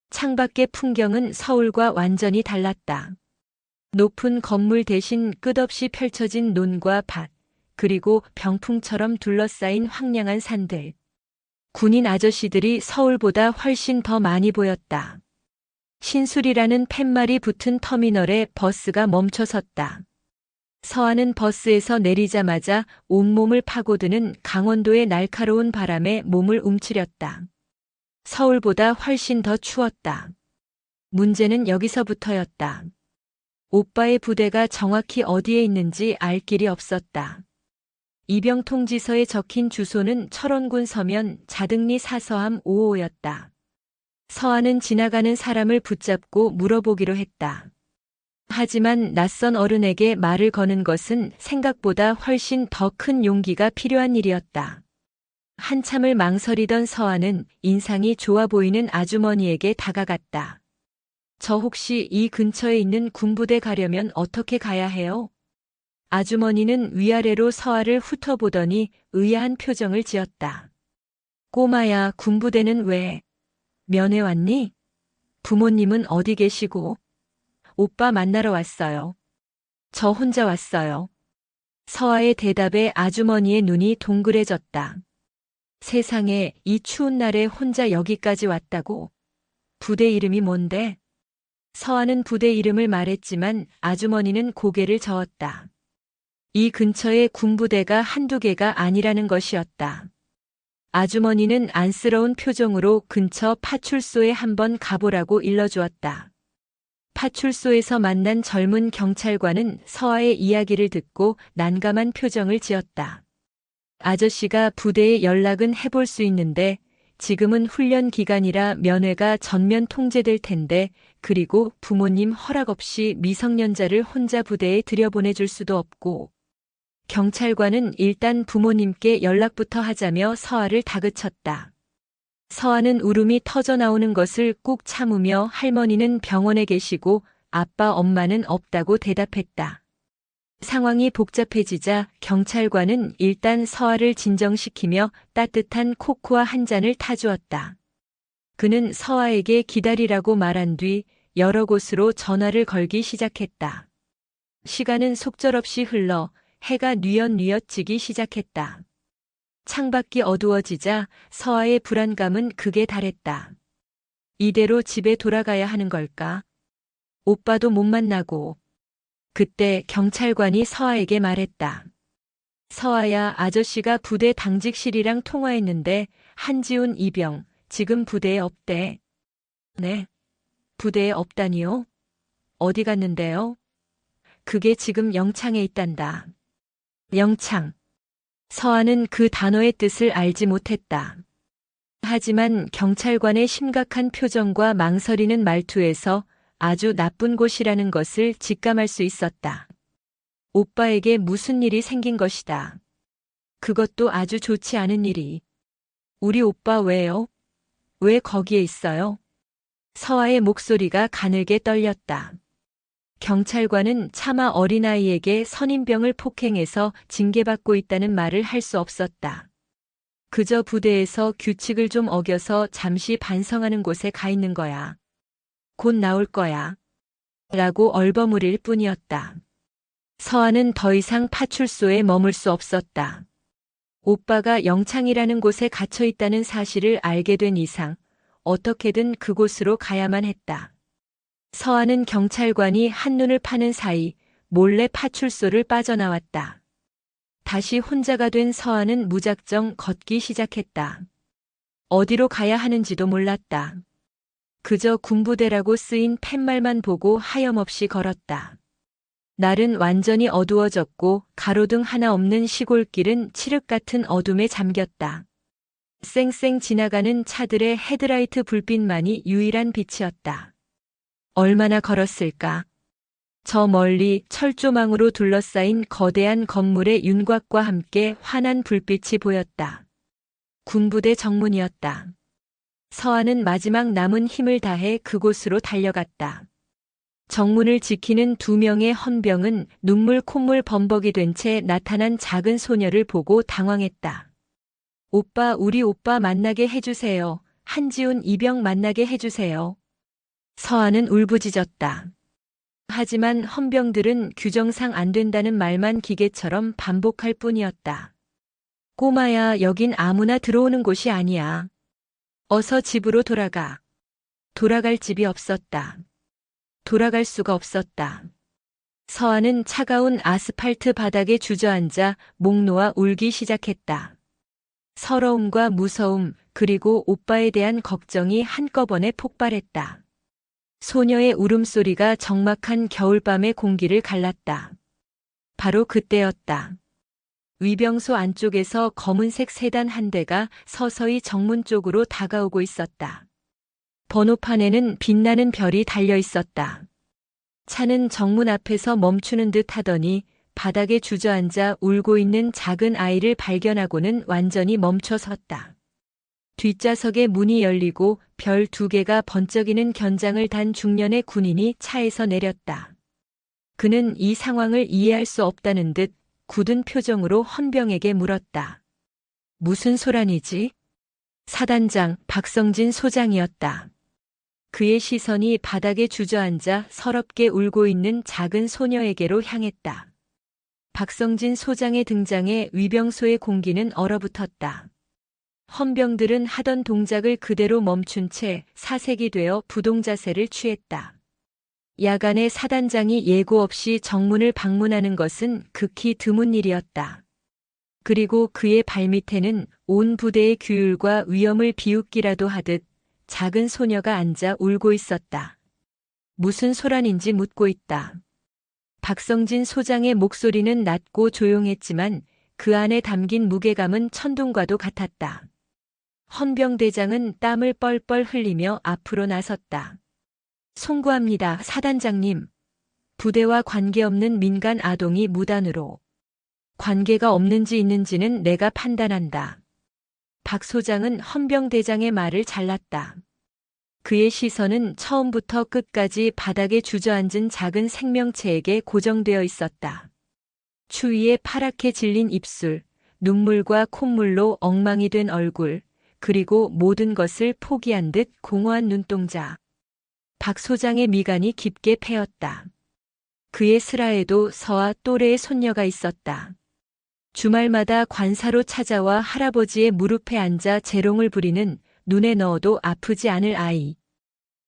창밖의 풍경은 서울과 완전히 달랐다. 높은 건물 대신 끝없이 펼쳐진 논과 밭, 그리고 병풍처럼 둘러싸인 황량한 산들. 군인 아저씨들이 서울보다 훨씬 더 많이 보였다. 신술이라는 팻말이 붙은 터미널에 버스가 멈춰섰다. 서아는 버스에서 내리자마자 온몸을 파고드는 강원도의 날카로운 바람에 몸을 움츠렸다. 서울보다 훨씬 더 추웠다. 문제는 여기서부터였다. 오빠의 부대가 정확히 어디에 있는지 알 길이 없었다. 입영 통지서에 적힌 주소는 철원군 서면 자등리 사서함 5호였다. 서아는 지나가는 사람을 붙잡고 물어보기로 했다. 하지만 낯선 어른에게 말을 거는 것은 생각보다 훨씬 더 큰 용기가 필요한 일이었다. 한참을 망설이던 서아는 인상이 좋아 보이는 아주머니에게 다가갔다. 저 혹시 이 근처에 있는 군부대 가려면 어떻게 가야 해요? 아주머니는 위아래로 서아를 훑어보더니 의아한 표정을 지었다. 꼬마야, 군부대는 왜? 면회 왔니? 부모님은 어디 계시고? 오빠 만나러 왔어요. 저 혼자 왔어요. 서아의 대답에 아주머니의 눈이 동그래졌다. 세상에, 이 추운 날에 혼자 여기까지 왔다고? 부대 이름이 뭔데? 서아는 부대 이름을 말했지만 아주머니는 고개를 저었다. 이 근처에 군부대가 한두 개가 아니라는 것이었다. 아주머니는 안쓰러운 표정으로 근처 파출소에 한번 가보라고 일러주었다. 파출소에서 만난 젊은 경찰관은 서아의 이야기를 듣고 난감한 표정을 지었다. 아저씨가 부대에 연락은 해볼 수 있는데 지금은 훈련 기간이라 면회가 전면 통제될 텐데, 그리고 부모님 허락 없이 미성년자를 혼자 부대에 들여보내줄 수도 없고. 경찰관은 일단 부모님께 연락부터 하자며 서아를 다그쳤다. 서아는 울음이 터져 나오는 것을 꾹 참으며 할머니는 병원에 계시고 아빠 엄마는 없다고 대답했다. 상황이 복잡해지자 경찰관은 일단 서아를 진정시키며 따뜻한 코코아 한 잔을 타주었다. 그는 서아에게 기다리라고 말한 뒤 여러 곳으로 전화를 걸기 시작했다. 시간은 속절없이 흘러 해가 뉘엿뉘엿 지기 시작했다. 창밖이 어두워지자 서아의 불안감은 극에 달했다. 이대로 집에 돌아가야 하는 걸까? 오빠도 못 만나고. 그때 경찰관이 서아에게 말했다. 서아야, 아저씨가 부대 당직실이랑 통화했는데 한지훈 이병 지금 부대에 없대. 네? 부대에 없다니요? 어디 갔는데요? 그게 지금 영창에 있단다. 영창. 서아는 그 단어의 뜻을 알지 못했다. 하지만 경찰관의 심각한 표정과 망설이는 말투에서 아주 나쁜 곳이라는 것을 직감할 수 있었다. 오빠에게 무슨 일이 생긴 것이다. 그것도 아주 좋지 않은 일이. 우리 오빠 왜요? 왜 거기에 있어요? 서아의 목소리가 가늘게 떨렸다. 경찰관은 차마 어린아이에게 선임병을 폭행해서 징계받고 있다는 말을 할 수 없었다. 그저 부대에서 규칙을 좀 어겨서 잠시 반성하는 곳에 가 있는 거야. 곧 나올 거야. 라고 얼버무릴 뿐이었다. 서아는 더 이상 파출소에 머물 수 없었다. 오빠가 영창이라는 곳에 갇혀 있다는 사실을 알게 된 이상 어떻게든 그곳으로 가야만 했다. 서아는 경찰관이 한눈을 파는 사이 몰래 파출소를 빠져나왔다. 다시 혼자가 된 서아는 무작정 걷기 시작했다. 어디로 가야 하는지도 몰랐다. 그저 군부대라고 쓰인 팻말만 보고 하염없이 걸었다. 날은 완전히 어두워졌고 가로등 하나 없는 시골길은 칠흑 같은 어둠에 잠겼다. 쌩쌩 지나가는 차들의 헤드라이트 불빛만이 유일한 빛이었다. 얼마나 걸었을까? 저 멀리 철조망으로 둘러싸인 거대한 건물의 윤곽과 함께 환한 불빛이 보였다. 군부대 정문이었다. 서아는 마지막 남은 힘을 다해 그곳으로 달려갔다. 정문을 지키는 2명의 헌병은 눈물 콧물 범벅이 된 채 나타난 작은 소녀를 보고 당황했다. 오빠, 우리 오빠 만나게 해주세요. 한지훈 이병 만나게 해주세요. 서아는 울부짖었다. 하지만 헌병들은 규정상 안 된다는 말만 기계처럼 반복할 뿐이었다. 꼬마야, 여긴 아무나 들어오는 곳이 아니야. 어서 집으로 돌아가. 돌아갈 집이 없었다. 돌아갈 수가 없었다. 서아는 차가운 아스팔트 바닥에 주저앉아 목 놓아 울기 시작했다. 서러움과 무서움, 그리고 오빠에 대한 걱정이 한꺼번에 폭발했다. 소녀의 울음소리가 적막한 겨울밤의 공기를 갈랐다. 바로 그때였다. 위병소 안쪽에서 검은색 세단 한 대가 서서히 정문 쪽으로 다가오고 있었다. 번호판에는 빛나는 별이 달려 있었다. 차는 정문 앞에서 멈추는 듯 하더니 바닥에 주저앉아 울고 있는 작은 아이를 발견하고는 완전히 멈춰섰다. 뒷좌석의 문이 열리고 별 2개가 번쩍이는 견장을 단 중년의 군인이 차에서 내렸다. 그는 이 상황을 이해할 수 없다는 듯 굳은 표정으로 헌병에게 물었다. 무슨 소란이지? 사단장 박성진 소장이었다. 그의 시선이 바닥에 주저앉아 서럽게 울고 있는 작은 소녀에게로 향했다. 박성진 소장의 등장에 위병소의 공기는 얼어붙었다. 헌병들은 하던 동작을 그대로 멈춘 채 사색이 되어 부동자세를 취했다. 야간에 사단장이 예고 없이 정문을 방문하는 것은 극히 드문 일이었다. 그리고 그의 발밑에는 온 부대의 규율과 위험을 비웃기라도 하듯 작은 소녀가 앉아 울고 있었다. 무슨 소란인지 묻고 있다. 박성진 소장의 목소리는 낮고 조용했지만 그 안에 담긴 무게감은 천둥과도 같았다. 헌병대장은 땀을 뻘뻘 흘리며 앞으로 나섰다. 송구합니다, 사단장님. 부대와 관계없는 민간 아동이 무단으로. 관계가 없는지 있는지는 내가 판단한다. 박 소장은 헌병대장의 말을 잘랐다. 그의 시선은 처음부터 끝까지 바닥에 주저앉은 작은 생명체에게 고정되어 있었다. 추위에 파랗게 질린 입술, 눈물과 콧물로 엉망이 된 얼굴, 그리고 모든 것을 포기한 듯 공허한 눈동자. 박 소장의 미간이 깊게 패였다. 그의 슬하에도 서아 또래의 손녀가 있었다. 주말마다 관사로 찾아와 할아버지의 무릎에 앉아 재롱을 부리는 눈에 넣어도 아프지 않을 아이.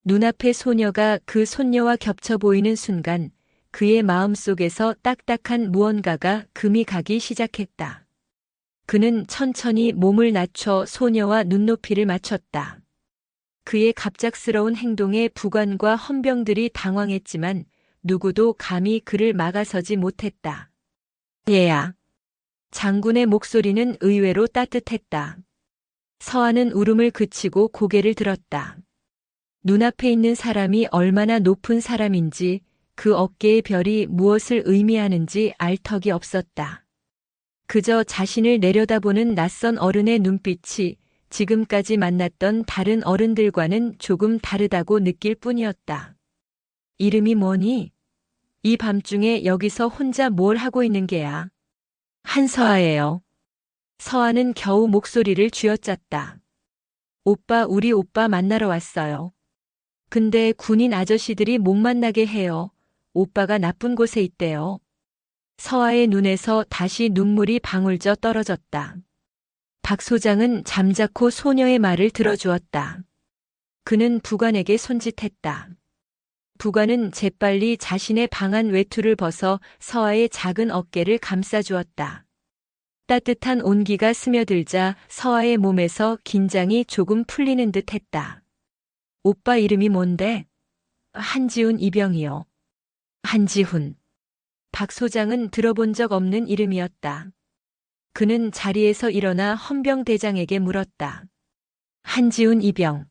눈앞의 소녀가 그 손녀와 겹쳐 보이는 순간 그의 마음속에서 딱딱한 무언가가 금이 가기 시작했다. 그는 천천히 몸을 낮춰 소녀와 눈높이를 맞췄다. 그의 갑작스러운 행동에 부관과 헌병들이 당황했지만 누구도 감히 그를 막아서지 못했다. 얘야. 장군의 목소리는 의외로 따뜻했다. 서아는 울음을 그치고 고개를 들었다. 눈앞에 있는 사람이 얼마나 높은 사람인지 그 어깨의 별이 무엇을 의미하는지 알 턱이 없었다. 그저 자신을 내려다보는 낯선 어른의 눈빛이 지금까지 만났던 다른 어른들과는 조금 다르다고 느낄 뿐이었다. 이름이 뭐니? 이 밤중에 여기서 혼자 뭘 하고 있는 게야? 한서아예요. 서아는 겨우 목소리를 쥐어짰다. 오빠, 우리 오빠 만나러 왔어요. 근데 군인 아저씨들이 못 만나게 해요. 오빠가 나쁜 곳에 있대요. 서아의 눈에서 다시 눈물이 방울져 떨어졌다. 박 소장은 잠자코 소녀의 말을 들어주었다. 그는 부관에게 손짓했다. 부관은 재빨리 자신의 방한 외투를 벗어 서아의 작은 어깨를 감싸주었다. 따뜻한 온기가 스며들자 서아의 몸에서 긴장이 조금 풀리는 듯 했다. 오빠 이름이 뭔데? 한지훈 이병이요. 한지훈. 박 소장은 들어본 적 없는 이름이었다. 그는 자리에서 일어나 헌병대장에게 물었다. 한지훈 이병.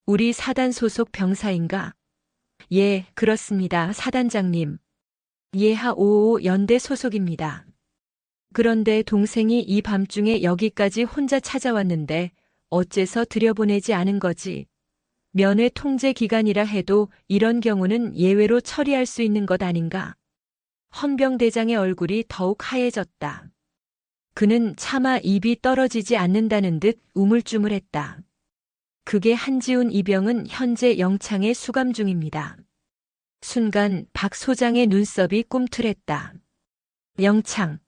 우리 사단 소속 병사인가? 예, 그렇습니다, 사단장님. 예하 555 연대 소속입니다. 그런데 동생이 이 밤중에 여기까지 혼자 찾아왔는데 어째서 들여보내지 않은 거지? 면회 통제 기간이라 해도 이런 경우는 예외로 처리할 수 있는 것 아닌가? 헌병대장의 얼굴이 더욱 하얘졌다. 그는 차마 입이 떨어지지 않는다는 듯 우물쭈물했다. 그게 한지훈 이병은 현재 영창에 수감 중입니다. 순간 박 소장의 눈썹이 꿈틀했다. 영창.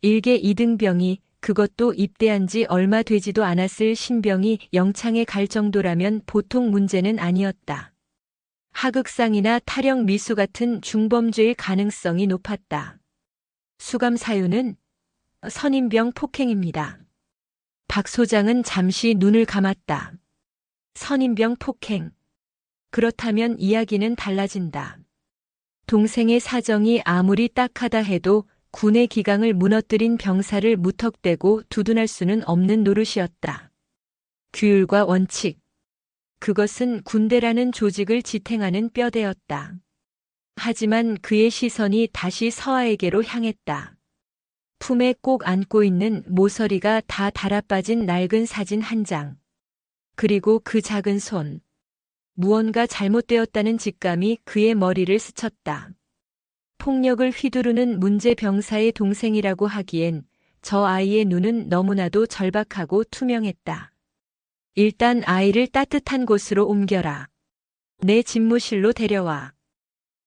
일개 이등병이, 그것도 입대한 지 얼마 되지도 않았을 신병이 영창에 갈 정도라면 보통 문제는 아니었다. 하극상이나 탈영 미수 같은 중범죄일 가능성이 높았다. 수감 사유는 선임병 폭행입니다. 박 소장은 잠시 눈을 감았다. 선임병 폭행. 그렇다면 이야기는 달라진다. 동생의 사정이 아무리 딱하다 해도 군의 기강을 무너뜨린 병사를 무턱대고 두둔할 수는 없는 노릇이었다. 규율과 원칙. 그것은 군대라는 조직을 지탱하는 뼈대였다. 하지만 그의 시선이 다시 서아에게로 향했다. 품에 꼭 안고 있는 모서리가 다 달아빠진 낡은 사진 한 장. 그리고 그 작은 손. 무언가 잘못되었다는 직감이 그의 머리를 스쳤다. 폭력을 휘두르는 문제 병사의 동생이라고 하기엔 저 아이의 눈은 너무나도 절박하고 투명했다. 일단 아이를 따뜻한 곳으로 옮겨라. 내 집무실로 데려와.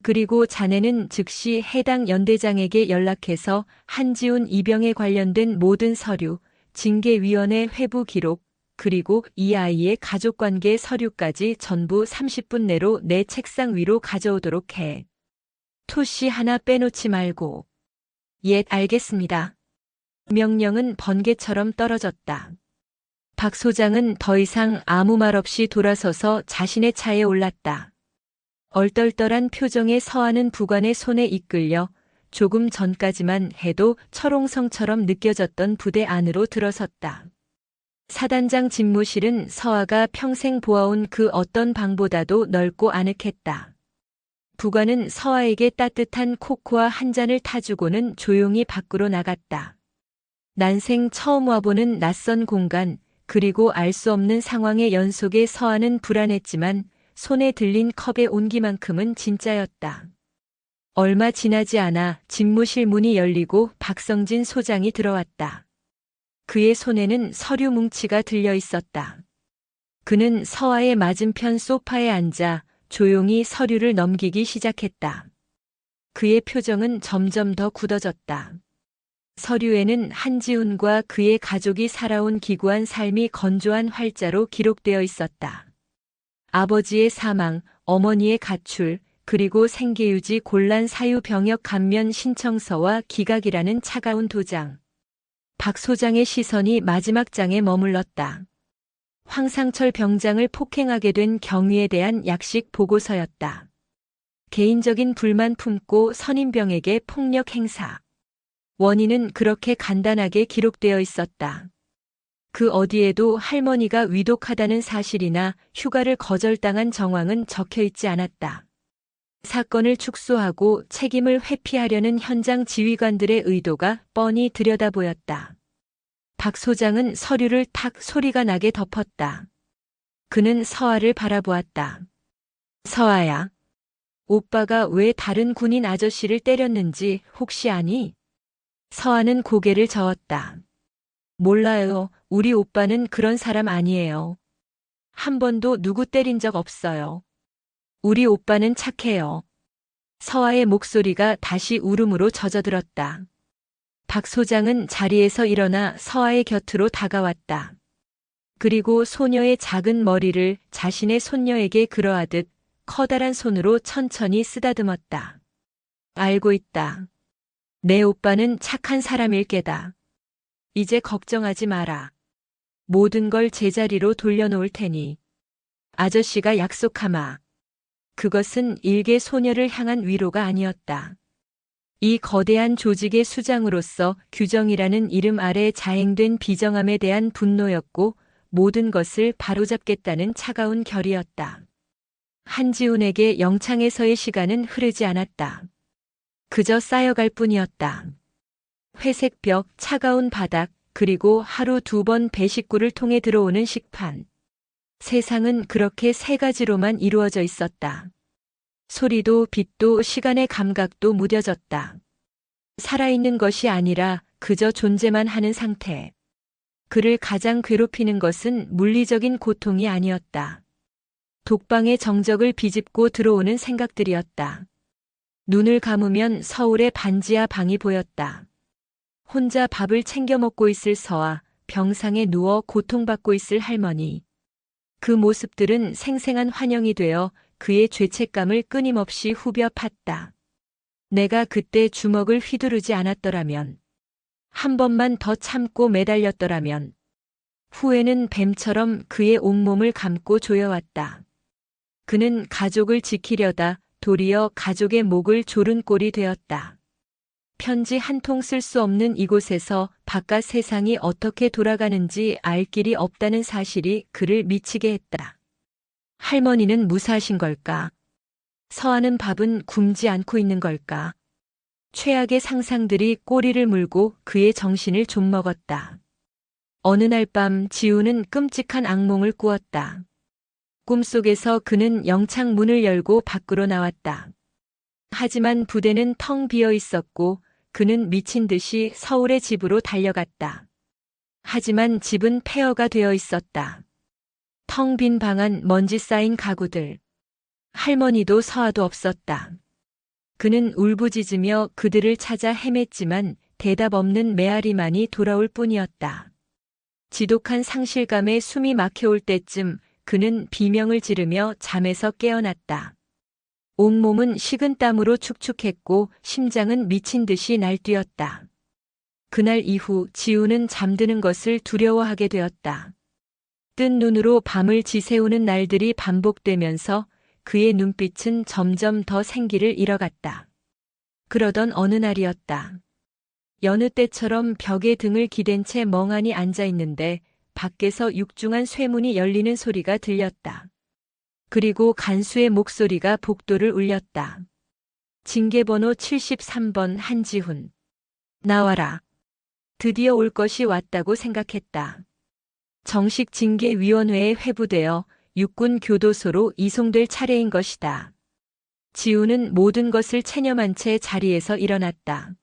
그리고 자네는 즉시 해당 연대장에게 연락해서 한지훈 이병에 관련된 모든 서류, 징계위원회 회부 기록, 그리고 이 아이의 가족관계 서류까지 전부 30분 내로 내 책상 위로 가져오도록 해. 토시 하나 빼놓지 말고. 예, 알겠습니다. 명령은 번개처럼 떨어졌다. 박 소장은 더 이상 아무 말 없이 돌아서서 자신의 차에 올랐다. 얼떨떨한 표정의 서하는 부관의 손에 이끌려 조금 전까지만 해도 철옹성처럼 느껴졌던 부대 안으로 들어섰다. 사단장 집무실은 서하가 평생 보아온 그 어떤 방보다도 넓고 아늑했다. 부관은 서하에게 따뜻한 코코아 한 잔을 타주고는 조용히 밖으로 나갔다. 난생 처음 와보는 낯선 공간, 그리고 알 수 없는 상황의 연속에 서하는 불안했지만 손에 들린 컵의 온기만큼은 진짜였다. 얼마 지나지 않아 집무실 문이 열리고 박성진 소장이 들어왔다. 그의 손에는 서류 뭉치가 들려 있었다. 그는 서하의 맞은편 소파에 앉아 조용히 서류를 넘기기 시작했다. 그의 표정은 점점 더 굳어졌다. 서류에는 한지훈과 그의 가족이 살아온 기구한 삶이 건조한 활자로 기록되어 있었다. 아버지의 사망, 어머니의 가출, 그리고 생계유지 곤란 사유 병역 감면 신청서와 기각이라는 차가운 도장. 박 소장의 시선이 마지막 장에 머물렀다. 황상철 병장을 폭행하게 된 경위에 대한 약식 보고서였다. 개인적인 불만 품고 선임병에게 폭력 행사. 원인은 그렇게 간단하게 기록되어 있었다. 그 어디에도 할머니가 위독하다는 사실이나 휴가를 거절당한 정황은 적혀 있지 않았다. 사건을 축소하고 책임을 회피하려는 현장 지휘관들의 의도가 뻔히 들여다보였다. 박 소장은 서류를 탁 소리가 나게 덮었다. 그는 서아를 바라보았다. 서아야, 오빠가 왜 다른 군인 아저씨를 때렸는지 혹시 아니? 서아는 고개를 저었다. 몰라요. 우리 오빠는 그런 사람 아니에요. 한 번도 누구 때린 적 없어요. 우리 오빠는 착해요. 서아의 목소리가 다시 울음으로 젖어들었다. 박 소장은 자리에서 일어나 서아의 곁으로 다가왔다. 그리고 소녀의 작은 머리를 자신의 손녀에게 그러하듯 커다란 손으로 천천히 쓰다듬었다. 알고 있다. 내 오빠는 착한 사람일 게다. 이제 걱정하지 마라. 모든 걸 제자리로 돌려놓을 테니. 아저씨가 약속하마. 그것은 일개 소녀를 향한 위로가 아니었다. 이 거대한 조직의 수장으로서 규정이라는 이름 아래 자행된 비정함에 대한 분노였고 모든 것을 바로잡겠다는 차가운 결의였다. 한지훈에게 영창에서의 시간은 흐르지 않았다. 그저 쌓여갈 뿐이었다. 회색 벽, 차가운 바닥, 그리고 하루 2번 배식구를 통해 들어오는 식판. 세상은 그렇게 3가지로만 이루어져 있었다. 소리도 빛도 시간의 감각도 무뎌졌다. 살아있는 것이 아니라 그저 존재만 하는 상태. 그를 가장 괴롭히는 것은 물리적인 고통이 아니었다. 독방의 정적을 비집고 들어오는 생각들이었다. 눈을 감으면 서울의 반지하 방이 보였다. 혼자 밥을 챙겨 먹고 있을 서아, 병상에 누워 고통받고 있을 할머니. 그 모습들은 생생한 환영이 되어 그의 죄책감을 끊임없이 후벼 팠다. 내가 그때 주먹을 휘두르지 않았더라면, 한 번만 더 참고 매달렸더라면, 후회는 뱀처럼 그의 온몸을 감고 조여왔다. 그는 가족을 지키려다 도리어 가족의 목을 조른 꼴이 되었다. 편지 한 통 쓸 수 없는 이곳에서 바깥 세상이 어떻게 돌아가는지 알 길이 없다는 사실이 그를 미치게 했다. 할머니는 무사하신 걸까? 서하는 밥은 굶지 않고 있는 걸까? 최악의 상상들이 꼬리를 물고 그의 정신을 좀먹었다. 어느 날 밤 지우는 끔찍한 악몽을 꾸었다. 꿈속에서 그는 영창 문을 열고 밖으로 나왔다. 하지만 부대는 텅 비어 있었고 그는 미친 듯이 서울의 집으로 달려갔다. 하지만 집은 폐허가 되어 있었다. 텅 빈 방 안 먼지 쌓인 가구들. 할머니도 서아도 없었다. 그는 울부짖으며 그들을 찾아 헤맸지만 대답 없는 메아리만이 돌아올 뿐이었다. 지독한 상실감에 숨이 막혀올 때쯤 그는 비명을 지르며 잠에서 깨어났다. 온몸은 식은땀으로 축축했고 심장은 미친 듯이 날뛰었다. 그날 이후 지우는 잠드는 것을 두려워하게 되었다. 뜬 눈으로 밤을 지새우는 날들이 반복되면서 그의 눈빛은 점점 더 생기를 잃어갔다. 그러던 어느 날이었다. 여느 때처럼 벽에 등을 기댄 채 멍하니 앉아 있는데 밖에서 육중한 쇠문이 열리는 소리가 들렸다. 그리고 간수의 목소리가 복도를 울렸다. 징계번호 73번 한지훈. 나와라. 드디어 올 것이 왔다고 생각했다. 정식 징계위원회에 회부되어 육군 교도소로 이송될 차례인 것이다. 지우는 모든 것을 체념한 채 자리에서 일어났다.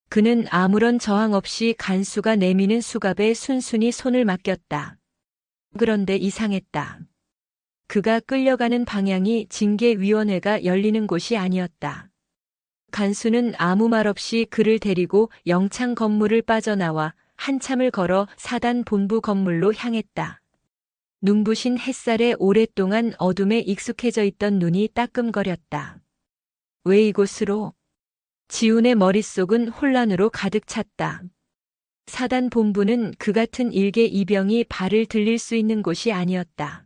그는 아무런 저항 없이 간수가 내미는 수갑에 순순히 손을 맡겼다. 그런데 이상했다. 그가 끌려가는 방향이 징계위원회가 열리는 곳이 아니었다. 간수는 아무 말 없이 그를 데리고 영창 건물을 빠져나와 한참을 걸어 사단 본부 건물로 향했다. 눈부신 햇살에 오랫동안 어둠에 익숙해져 있던 눈이 따끔거렸다. 왜 이곳으로? 지훈의 머릿속은 혼란으로 가득 찼다. 사단 본부는 그 같은 일개 이병이 발을 들릴 수 있는 곳이 아니었다.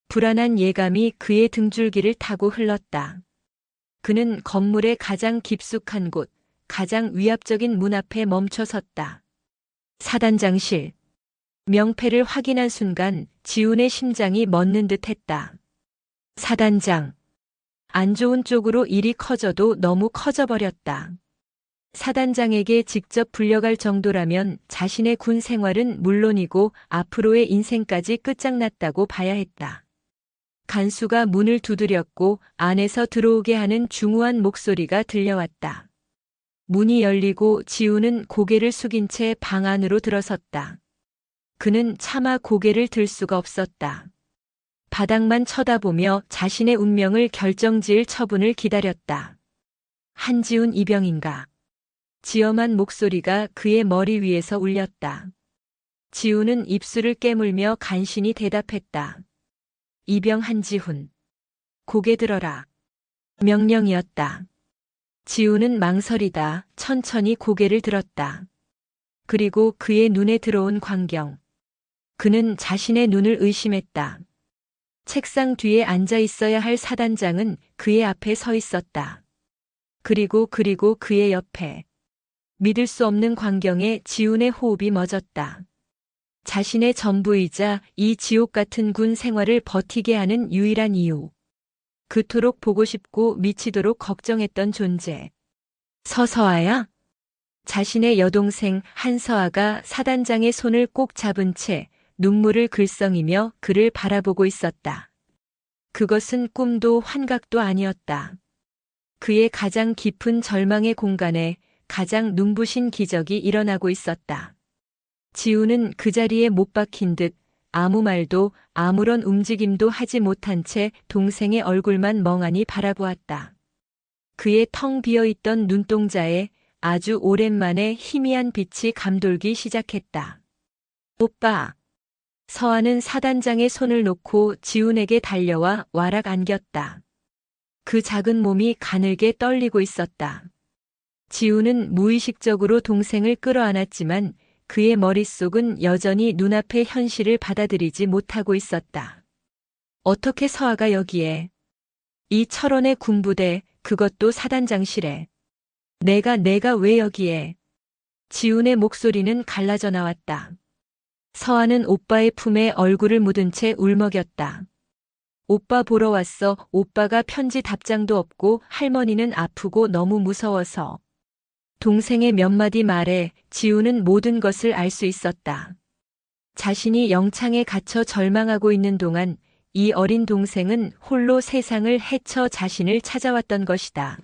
불안한 예감이 그의 등줄기를 타고 흘렀다. 그는 건물의 가장 깊숙한 곳, 가장 위압적인 문 앞에 멈춰 섰다. 사단장실. 명패를 확인한 순간 지훈의 심장이 멎는 듯 했다. 사단장. 안 좋은 쪽으로 일이 커져도 너무 커져버렸다. 사단장에게 직접 불려갈 정도라면 자신의 군 생활은 물론이고 앞으로의 인생까지 끝장났다고 봐야 했다. 간수가 문을 두드렸고 안에서 들어오게 하는 중후한 목소리가 들려왔다. 문이 열리고 지우는 고개를 숙인 채 방 안으로 들어섰다. 그는 차마 고개를 들 수가 없었다. 바닥만 쳐다보며 자신의 운명을 결정지을 처분을 기다렸다. 한지훈 이병인가? 지엄한 목소리가 그의 머리 위에서 울렸다. 지훈은 입술을 깨물며 간신히 대답했다. 이병 한지훈. 고개 들어라. 명령이었다. 지훈은 망설이다 천천히 고개를 들었다. 그리고 그의 눈에 들어온 광경. 그는 자신의 눈을 의심했다. 책상 뒤에 앉아 있어야 할 사단장은 그의 앞에 서 있었다. 그리고 그의 옆에. 믿을 수 없는 광경에 지훈의 호흡이 멎었다. 자신의 전부이자 이 지옥 같은 군 생활을 버티게 하는 유일한 이유. 그토록 보고 싶고 미치도록 걱정했던 존재. 서서아야? 자신의 여동생 한서아가 사단장의 손을 꼭 잡은 채 눈물을 글썽이며 그를 바라보고 있었다. 그것은 꿈도 환각도 아니었다. 그의 가장 깊은 절망의 공간에 가장 눈부신 기적이 일어나고 있었다. 지우는 그 자리에 못 박힌 듯 아무 말도 아무런 움직임도 하지 못한 채 동생의 얼굴만 멍하니 바라보았다. 그의 텅 비어있던 눈동자에 아주 오랜만에 희미한 빛이 감돌기 시작했다. 오빠. 서한은 사단장의 손을 놓고 지훈에게 달려와 와락 안겼다. 그 작은 몸이 가늘게 떨리고 있었다. 지훈은 무의식적으로 동생을 끌어안았지만 그의 머릿속은 여전히 눈앞의 현실을 받아들이지 못하고 있었다. 어떻게 서아가 여기에? 이 철원의 군부대, 그것도 사단장실에. 내가 왜 여기에? 지훈의 목소리는 갈라져 나왔다. 서아는 오빠의 품에 얼굴을 묻은 채 울먹였다. 오빠 보러 왔어. 오빠가 편지 답장도 없고 할머니는 아프고 너무 무서워서. 동생의 몇 마디 말에 지우는 모든 것을 알 수 있었다. 자신이 영창에 갇혀 절망하고 있는 동안 이 어린 동생은 홀로 세상을 헤쳐 자신을 찾아왔던 것이다.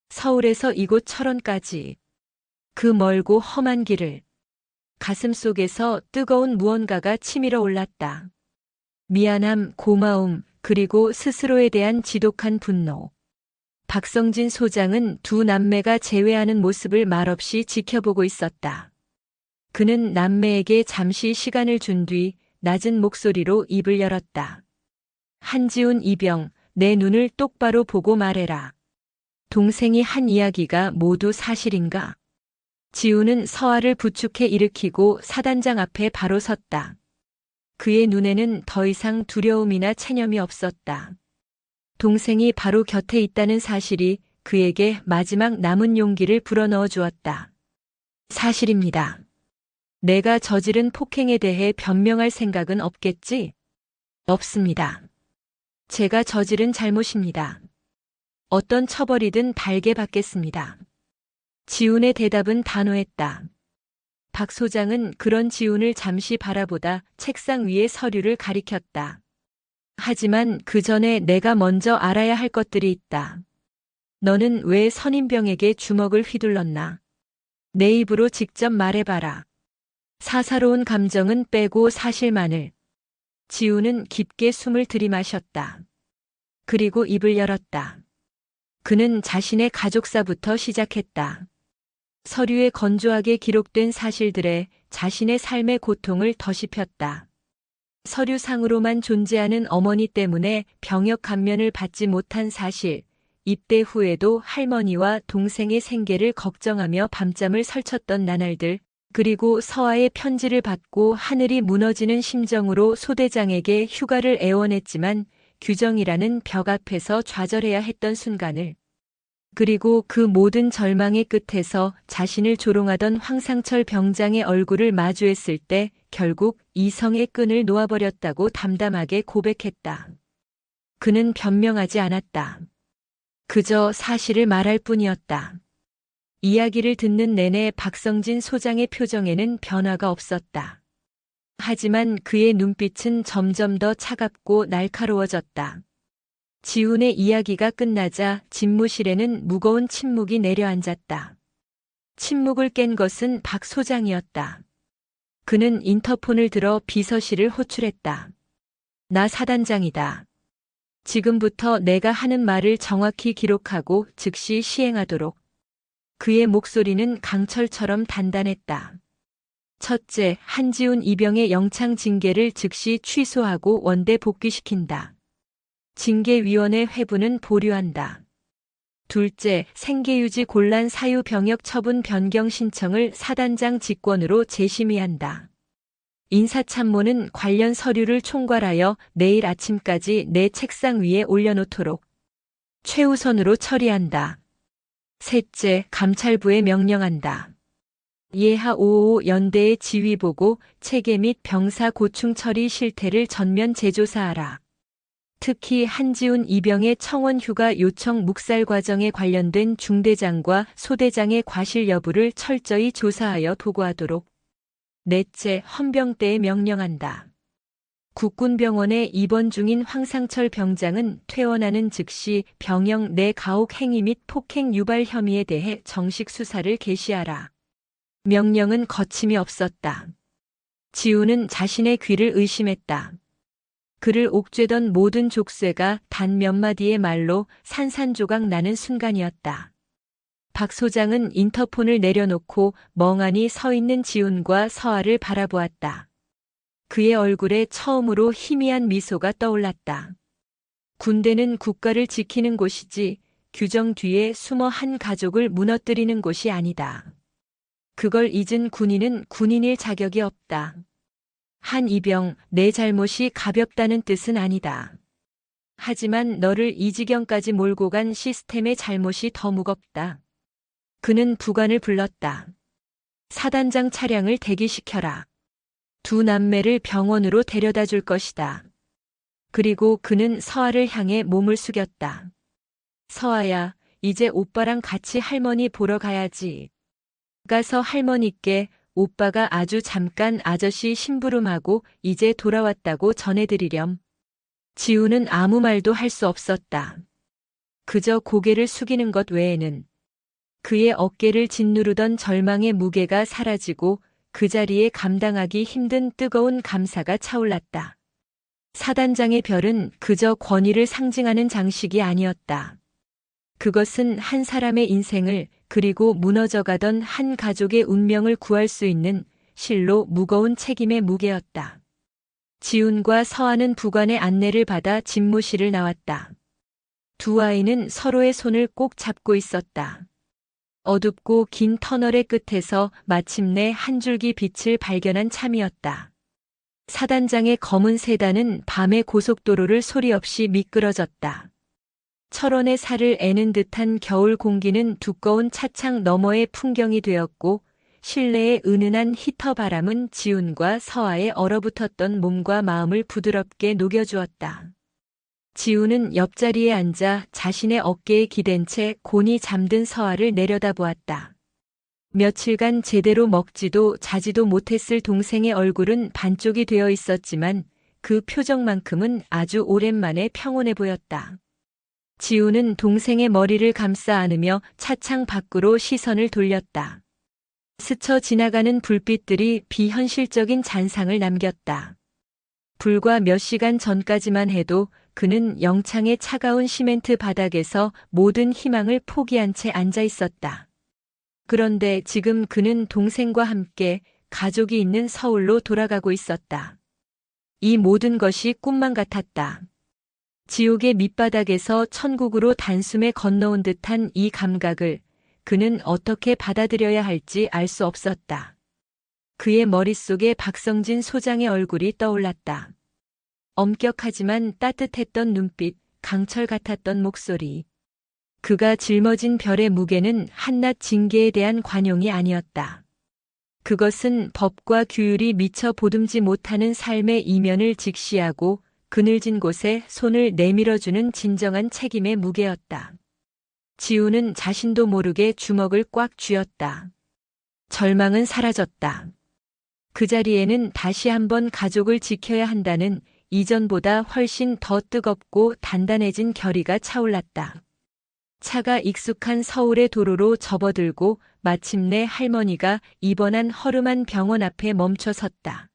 서울에서 이곳 철원까지. 그 멀고 험한 길을. 가슴 속에서 뜨거운 무언가가 치밀어 올랐다. 미안함, 고마움, 그리고 스스로에 대한 지독한 분노. 박성진 소장은 두 남매가 재회하는 모습을 말없이 지켜보고 있었다. 그는 남매에게 잠시 시간을 준 뒤 낮은 목소리로 입을 열었다. 한지훈 이병, 내 눈을 똑바로 보고 말해라. 동생이 한 이야기가 모두 사실인가? 지훈은 서아를 부축해 일으키고 사단장 앞에 바로 섰다. 그의 눈에는 더 이상 두려움이나 체념이 없었다. 동생이 바로 곁에 있다는 사실이 그에게 마지막 남은 용기를 불어넣어 주었다. 사실입니다. 내가 저지른 폭행에 대해 변명할 생각은 없겠지? 없습니다. 제가 저지른 잘못입니다. 어떤 처벌이든 달게 받겠습니다. 지훈의 대답은 단호했다. 박 소장은 그런 지훈을 잠시 바라보다 책상 위의 서류를 가리켰다. 하지만 그 전에 내가 먼저 알아야 할 것들이 있다. 너는 왜 선임병에게 주먹을 휘둘렀나? 내 입으로 직접 말해봐라. 사사로운 감정은 빼고 사실만을. 지훈은 깊게 숨을 들이마셨다. 그리고 입을 열었다. 그는 자신의 가족사부터 시작했다. 서류에 건조하게 기록된 사실들에 자신의 삶의 고통을 덧입혔다. 서류상으로만 존재하는 어머니 때문에 병역 감면을 받지 못한 사실, 입대 후에도 할머니와 동생의 생계를 걱정하며 밤잠을 설쳤던 나날들, 그리고 서아의 편지를 받고 하늘이 무너지는 심정으로 소대장에게 휴가를 애원했지만 규정이라는 벽 앞에서 좌절해야 했던 순간을, 그리고 그 모든 절망의 끝에서 자신을 조롱하던 황상철 병장의 얼굴을 마주했을 때 결국 이성의 끈을 놓아버렸다고 담담하게 고백했다. 그는 변명하지 않았다. 그저 사실을 말할 뿐이었다. 이야기를 듣는 내내 박성진 소장의 표정에는 변화가 없었다. 하지만 그의 눈빛은 점점 더 차갑고 날카로워졌다. 지훈의 이야기가 끝나자 집무실에는 무거운 침묵이 내려앉았다. 침묵을 깬 것은 박 소장이었다. 그는 인터폰을 들어 비서실을 호출했다. 나 사단장이다. 지금부터 내가 하는 말을 정확히 기록하고 즉시 시행하도록. 그의 목소리는 강철처럼 단단했다. 첫째, 한지훈 이병의 영창 징계를 즉시 취소하고 원대 복귀시킨다. 징계위원회 회부는 보류한다. 둘째, 생계유지 곤란 사유 병역 처분 변경 신청을 사단장 직권으로 재심의한다. 인사참모는 관련 서류를 총괄하여 내일 아침까지 내 책상 위에 올려놓도록 최우선으로 처리한다. 셋째, 감찰부에 명령한다. 예하 555 연대의 지휘보고 체계 및 병사 고충 처리 실태를 전면 재조사하라. 특히 한지훈 이병의 청원 휴가 요청 묵살 과정에 관련된 중대장과 소대장의 과실 여부를 철저히 조사하여 보고하도록. 넷째, 헌병대에 명령한다. 국군병원에 입원 중인 황상철 병장은 퇴원하는 즉시 병영 내 가혹 행위 및 폭행 유발 혐의에 대해 정식 수사를 개시하라. 명령은 거침이 없었다. 지우는 자신의 귀를 의심했다. 그를 옥죄던 모든 족쇄가 단 몇 마디의 말로 산산조각 나는 순간이었다. 박 소장은 인터폰을 내려놓고 멍하니 서 있는 지훈과 서아를 바라보았다. 그의 얼굴에 처음으로 희미한 미소가 떠올랐다. 군대는 국가를 지키는 곳이지 규정 뒤에 숨어 한 가족을 무너뜨리는 곳이 아니다. 그걸 잊은 군인은 군인일 자격이 없다. 한 이병, 내 잘못이 가볍다는 뜻은 아니다. 하지만 너를 이 지경까지 몰고 간 시스템의 잘못이 더 무겁다. 그는 부관을 불렀다. 사단장 차량을 대기시켜라. 두 남매를 병원으로 데려다 줄 것이다. 그리고 그는 서아를 향해 몸을 숙였다. 서아야, 이제 오빠랑 같이 할머니 보러 가야지. 가서 할머니께 오빠가 아주 잠깐 아저씨 심부름하고 이제 돌아왔다고 전해드리렴. 지우는 아무 말도 할 수 없었다. 그저 고개를 숙이는 것 외에는. 그의 어깨를 짓누르던 절망의 무게가 사라지고 그 자리에 감당하기 힘든 뜨거운 감사가 차올랐다. 사단장의 별은 그저 권위를 상징하는 장식이 아니었다. 그것은 한 사람의 인생을 그리고 무너져가던 한 가족의 운명을 구할 수 있는 실로 무거운 책임의 무게였다. 지훈과 서아는 부관의 안내를 받아 집무실을 나왔다. 두 아이는 서로의 손을 꼭 잡고 있었다. 어둡고 긴 터널의 끝에서 마침내 한 줄기 빛을 발견한 참이었다. 사단장의 검은 세단은 밤의 고속도로를 소리 없이 미끄러졌다. 철원의 살을 애는 듯한 겨울 공기는 두꺼운 차창 너머의 풍경이 되었고 실내의 은은한 히터 바람은 지훈과 서아의 얼어붙었던 몸과 마음을 부드럽게 녹여주었다. 지훈은 옆자리에 앉아 자신의 어깨에 기댄 채 곤히 잠든 서아를 내려다보았다. 며칠간 제대로 먹지도 자지도 못했을 동생의 얼굴은 반쪽이 되어 있었지만 그 표정만큼은 아주 오랜만에 평온해 보였다. 지훈은 동생의 머리를 감싸 안으며 차창 밖으로 시선을 돌렸다. 스쳐 지나가는 불빛들이 비현실적인 잔상을 남겼다. 불과 몇 시간 전까지만 해도 그는 영창의 차가운 시멘트 바닥에서 모든 희망을 포기한 채 앉아 있었다. 그런데 지금 그는 동생과 함께 가족이 있는 서울로 돌아가고 있었다. 이 모든 것이 꿈만 같았다. 지옥의 밑바닥에서 천국으로 단숨에 건너온 듯한 이 감각을 그는 어떻게 받아들여야 할지 알 수 없었다. 그의 머릿속에 박성진 소장의 얼굴이 떠올랐다. 엄격하지만 따뜻했던 눈빛, 강철 같았던 목소리. 그가 짊어진 별의 무게는 한낱 징계에 대한 관용이 아니었다. 그것은 법과 규율이 미처 보듬지 못하는 삶의 이면을 직시하고 그늘진 곳에 손을 내밀어주는 진정한 책임의 무게였다. 지우는 자신도 모르게 주먹을 꽉 쥐었다. 절망은 사라졌다. 그 자리에는 다시 한번 가족을 지켜야 한다는 이전보다 훨씬 더 뜨겁고 단단해진 결의가 차올랐다. 차가 익숙한 서울의 도로로 접어들고 마침내 할머니가 입원한 허름한 병원 앞에 멈춰 섰다.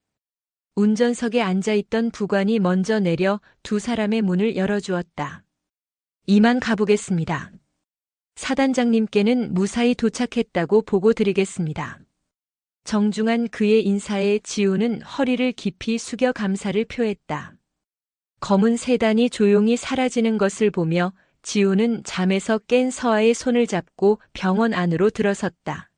운전석에 앉아있던 부관이 먼저 내려 두 사람의 문을 열어주었다. 이만 가보겠습니다. 사단장님께는 무사히 도착했다고 보고 드리겠습니다. 정중한 그의 인사에 지우는 허리를 깊이 숙여 감사를 표했다. 검은 세단이 조용히 사라지는 것을 보며 지우는 잠에서 깬 서아의 손을 잡고 병원 안으로 들어섰다.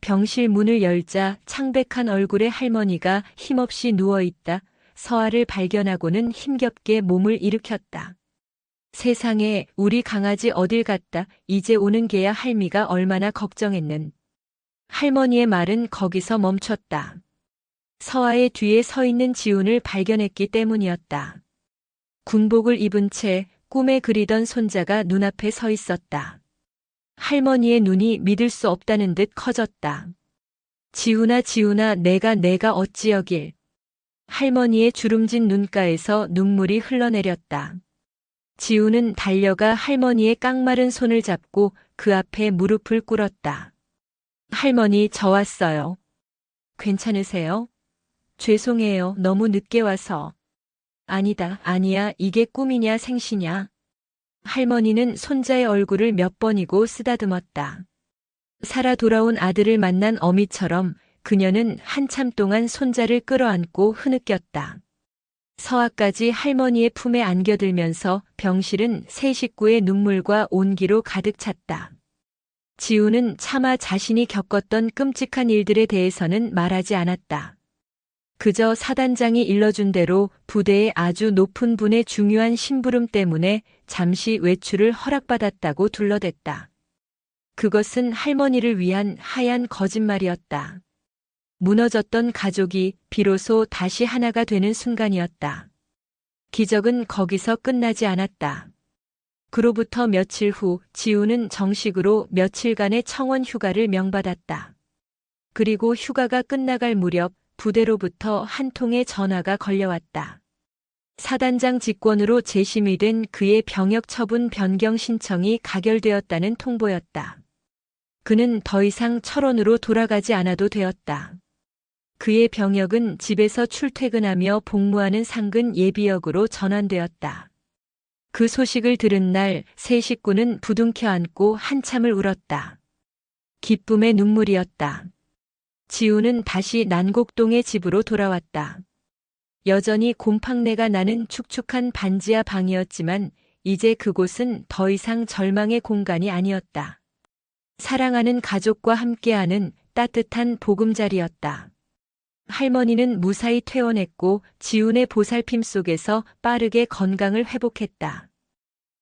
병실 문을 열자 창백한 얼굴의 할머니가 힘없이 누워있다. 서아를 발견하고는 힘겹게 몸을 일으켰다. 세상에, 우리 강아지 어딜 갔다. 이제 오는 게야. 할미가 얼마나 걱정했는. 할머니의 말은 거기서 멈췄다. 서아의 뒤에 서 있는 지훈을 발견했기 때문이었다. 군복을 입은 채 꿈에 그리던 손자가 눈앞에 서 있었다. 할머니의 눈이 믿을 수 없다는 듯 커졌다. 지훈아, 지훈아, 내가 어찌 여길. 할머니의 주름진 눈가에서 눈물이 흘러내렸다. 지우는 달려가 할머니의 깡마른 손을 잡고 그 앞에 무릎을 꿇었다. 할머니, 저 왔어요. 괜찮으세요? 죄송해요. 너무 늦게 와서. 아니다, 아니야. 이게 꿈이냐 생시냐. 할머니는 손자의 얼굴을 몇 번이고 쓰다듬었다. 살아 돌아온 아들을 만난 어미처럼 그녀는 한참 동안 손자를 끌어안고 흐느꼈다. 서아까지 할머니의 품에 안겨들면서 병실은 세 식구의 눈물과 온기로 가득 찼다. 지우는 차마 자신이 겪었던 끔찍한 일들에 대해서는 말하지 않았다. 그저 사단장이 일러준 대로 부대의 아주 높은 분의 중요한 심부름 때문에 잠시 외출을 허락받았다고 둘러댔다. 그것은 할머니를 위한 하얀 거짓말이었다. 무너졌던 가족이 비로소 다시 하나가 되는 순간이었다. 기적은 거기서 끝나지 않았다. 그로부터 며칠 후 지우는 정식으로 며칠간의 청원 휴가를 명받았다. 그리고 휴가가 끝나갈 무렵 부대로부터 한 통의 전화가 걸려왔다. 사단장 직권으로 재심이 된 그의 병역 처분 변경 신청이 가결되었다는 통보였다. 그는 더 이상 철원으로 돌아가지 않아도 되었다. 그의 병역은 집에서 출퇴근하며 복무하는 상근 예비역으로 전환되었다. 그 소식을 들은 날 세 식구는 부둥켜 안고 한참을 울었다. 기쁨의 눈물이었다. 지우는 다시 난곡동의 집으로 돌아왔다. 여전히 곰팡내가 나는 축축한 반지하 방이었지만 이제 그곳은 더 이상 절망의 공간이 아니었다. 사랑하는 가족과 함께하는 따뜻한 보금자리였다. 할머니는 무사히 퇴원했고 지훈의 보살핌 속에서 빠르게 건강을 회복했다.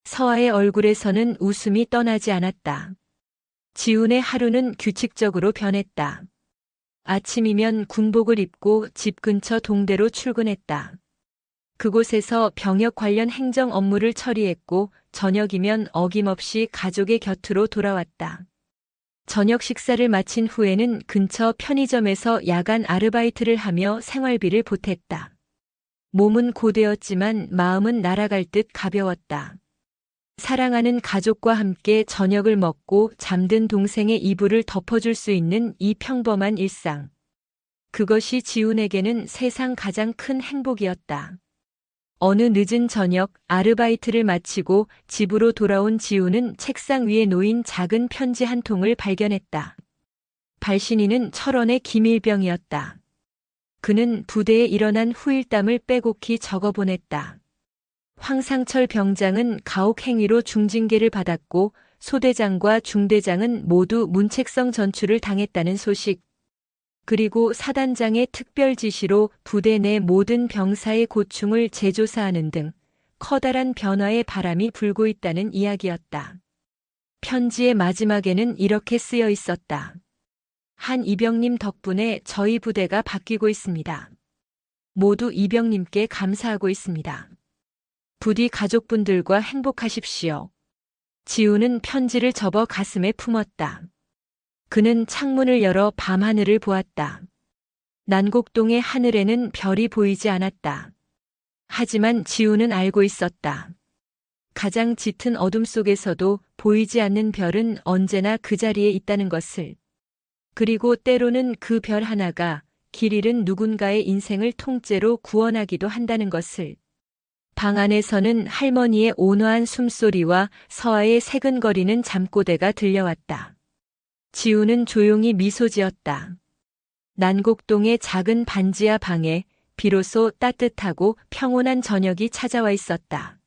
서아의 얼굴에서는 웃음이 떠나지 않았다. 지훈의 하루는 규칙적으로 변했다. 아침이면 군복을 입고 집 근처 동대로 출근했다. 그곳에서 병역 관련 행정 업무를 처리했고 저녁이면 어김없이 가족의 곁으로 돌아왔다. 저녁 식사를 마친 후에는 근처 편의점에서 야간 아르바이트를 하며 생활비를 보탰다. 몸은 고되었지만 마음은 날아갈 듯 가벼웠다. 사랑하는 가족과 함께 저녁을 먹고 잠든 동생의 이불을 덮어줄 수 있는 이 평범한 일상. 그것이 지훈에게는 세상 가장 큰 행복이었다. 어느 늦은 저녁 아르바이트를 마치고 집으로 돌아온 지훈은 책상 위에 놓인 작은 편지 한 통을 발견했다. 발신인은 철원의 김일병이었다. 그는 부대에 일어난 후일담을 빼곡히 적어보냈다. 황상철 병장은 가혹 행위로 중징계를 받았고 소대장과 중대장은 모두 문책성 전출을 당했다는 소식. 그리고 사단장의 특별 지시로 부대 내 모든 병사의 고충을 재조사하는 등 커다란 변화의 바람이 불고 있다는 이야기였다. 편지의 마지막에는 이렇게 쓰여 있었다. 한 이병님 덕분에 저희 부대가 바뀌고 있습니다. 모두 이병님께 감사하고 있습니다. 부디 가족분들과 행복하십시오. 지우는 편지를 접어 가슴에 품었다. 그는 창문을 열어 밤하늘을 보았다. 난곡동의 하늘에는 별이 보이지 않았다. 하지만 지우는 알고 있었다. 가장 짙은 어둠 속에서도 보이지 않는 별은 언제나 그 자리에 있다는 것을. 그리고 때로는 그 별 하나가 길 잃은 누군가의 인생을 통째로 구원하기도 한다는 것을. 방 안에서는 할머니의 온화한 숨소리와 서아의 새근거리는 잠꼬대가 들려왔다. 지우는 조용히 미소 지었다. 난곡동의 작은 반지하 방에 비로소 따뜻하고 평온한 저녁이 찾아와 있었다.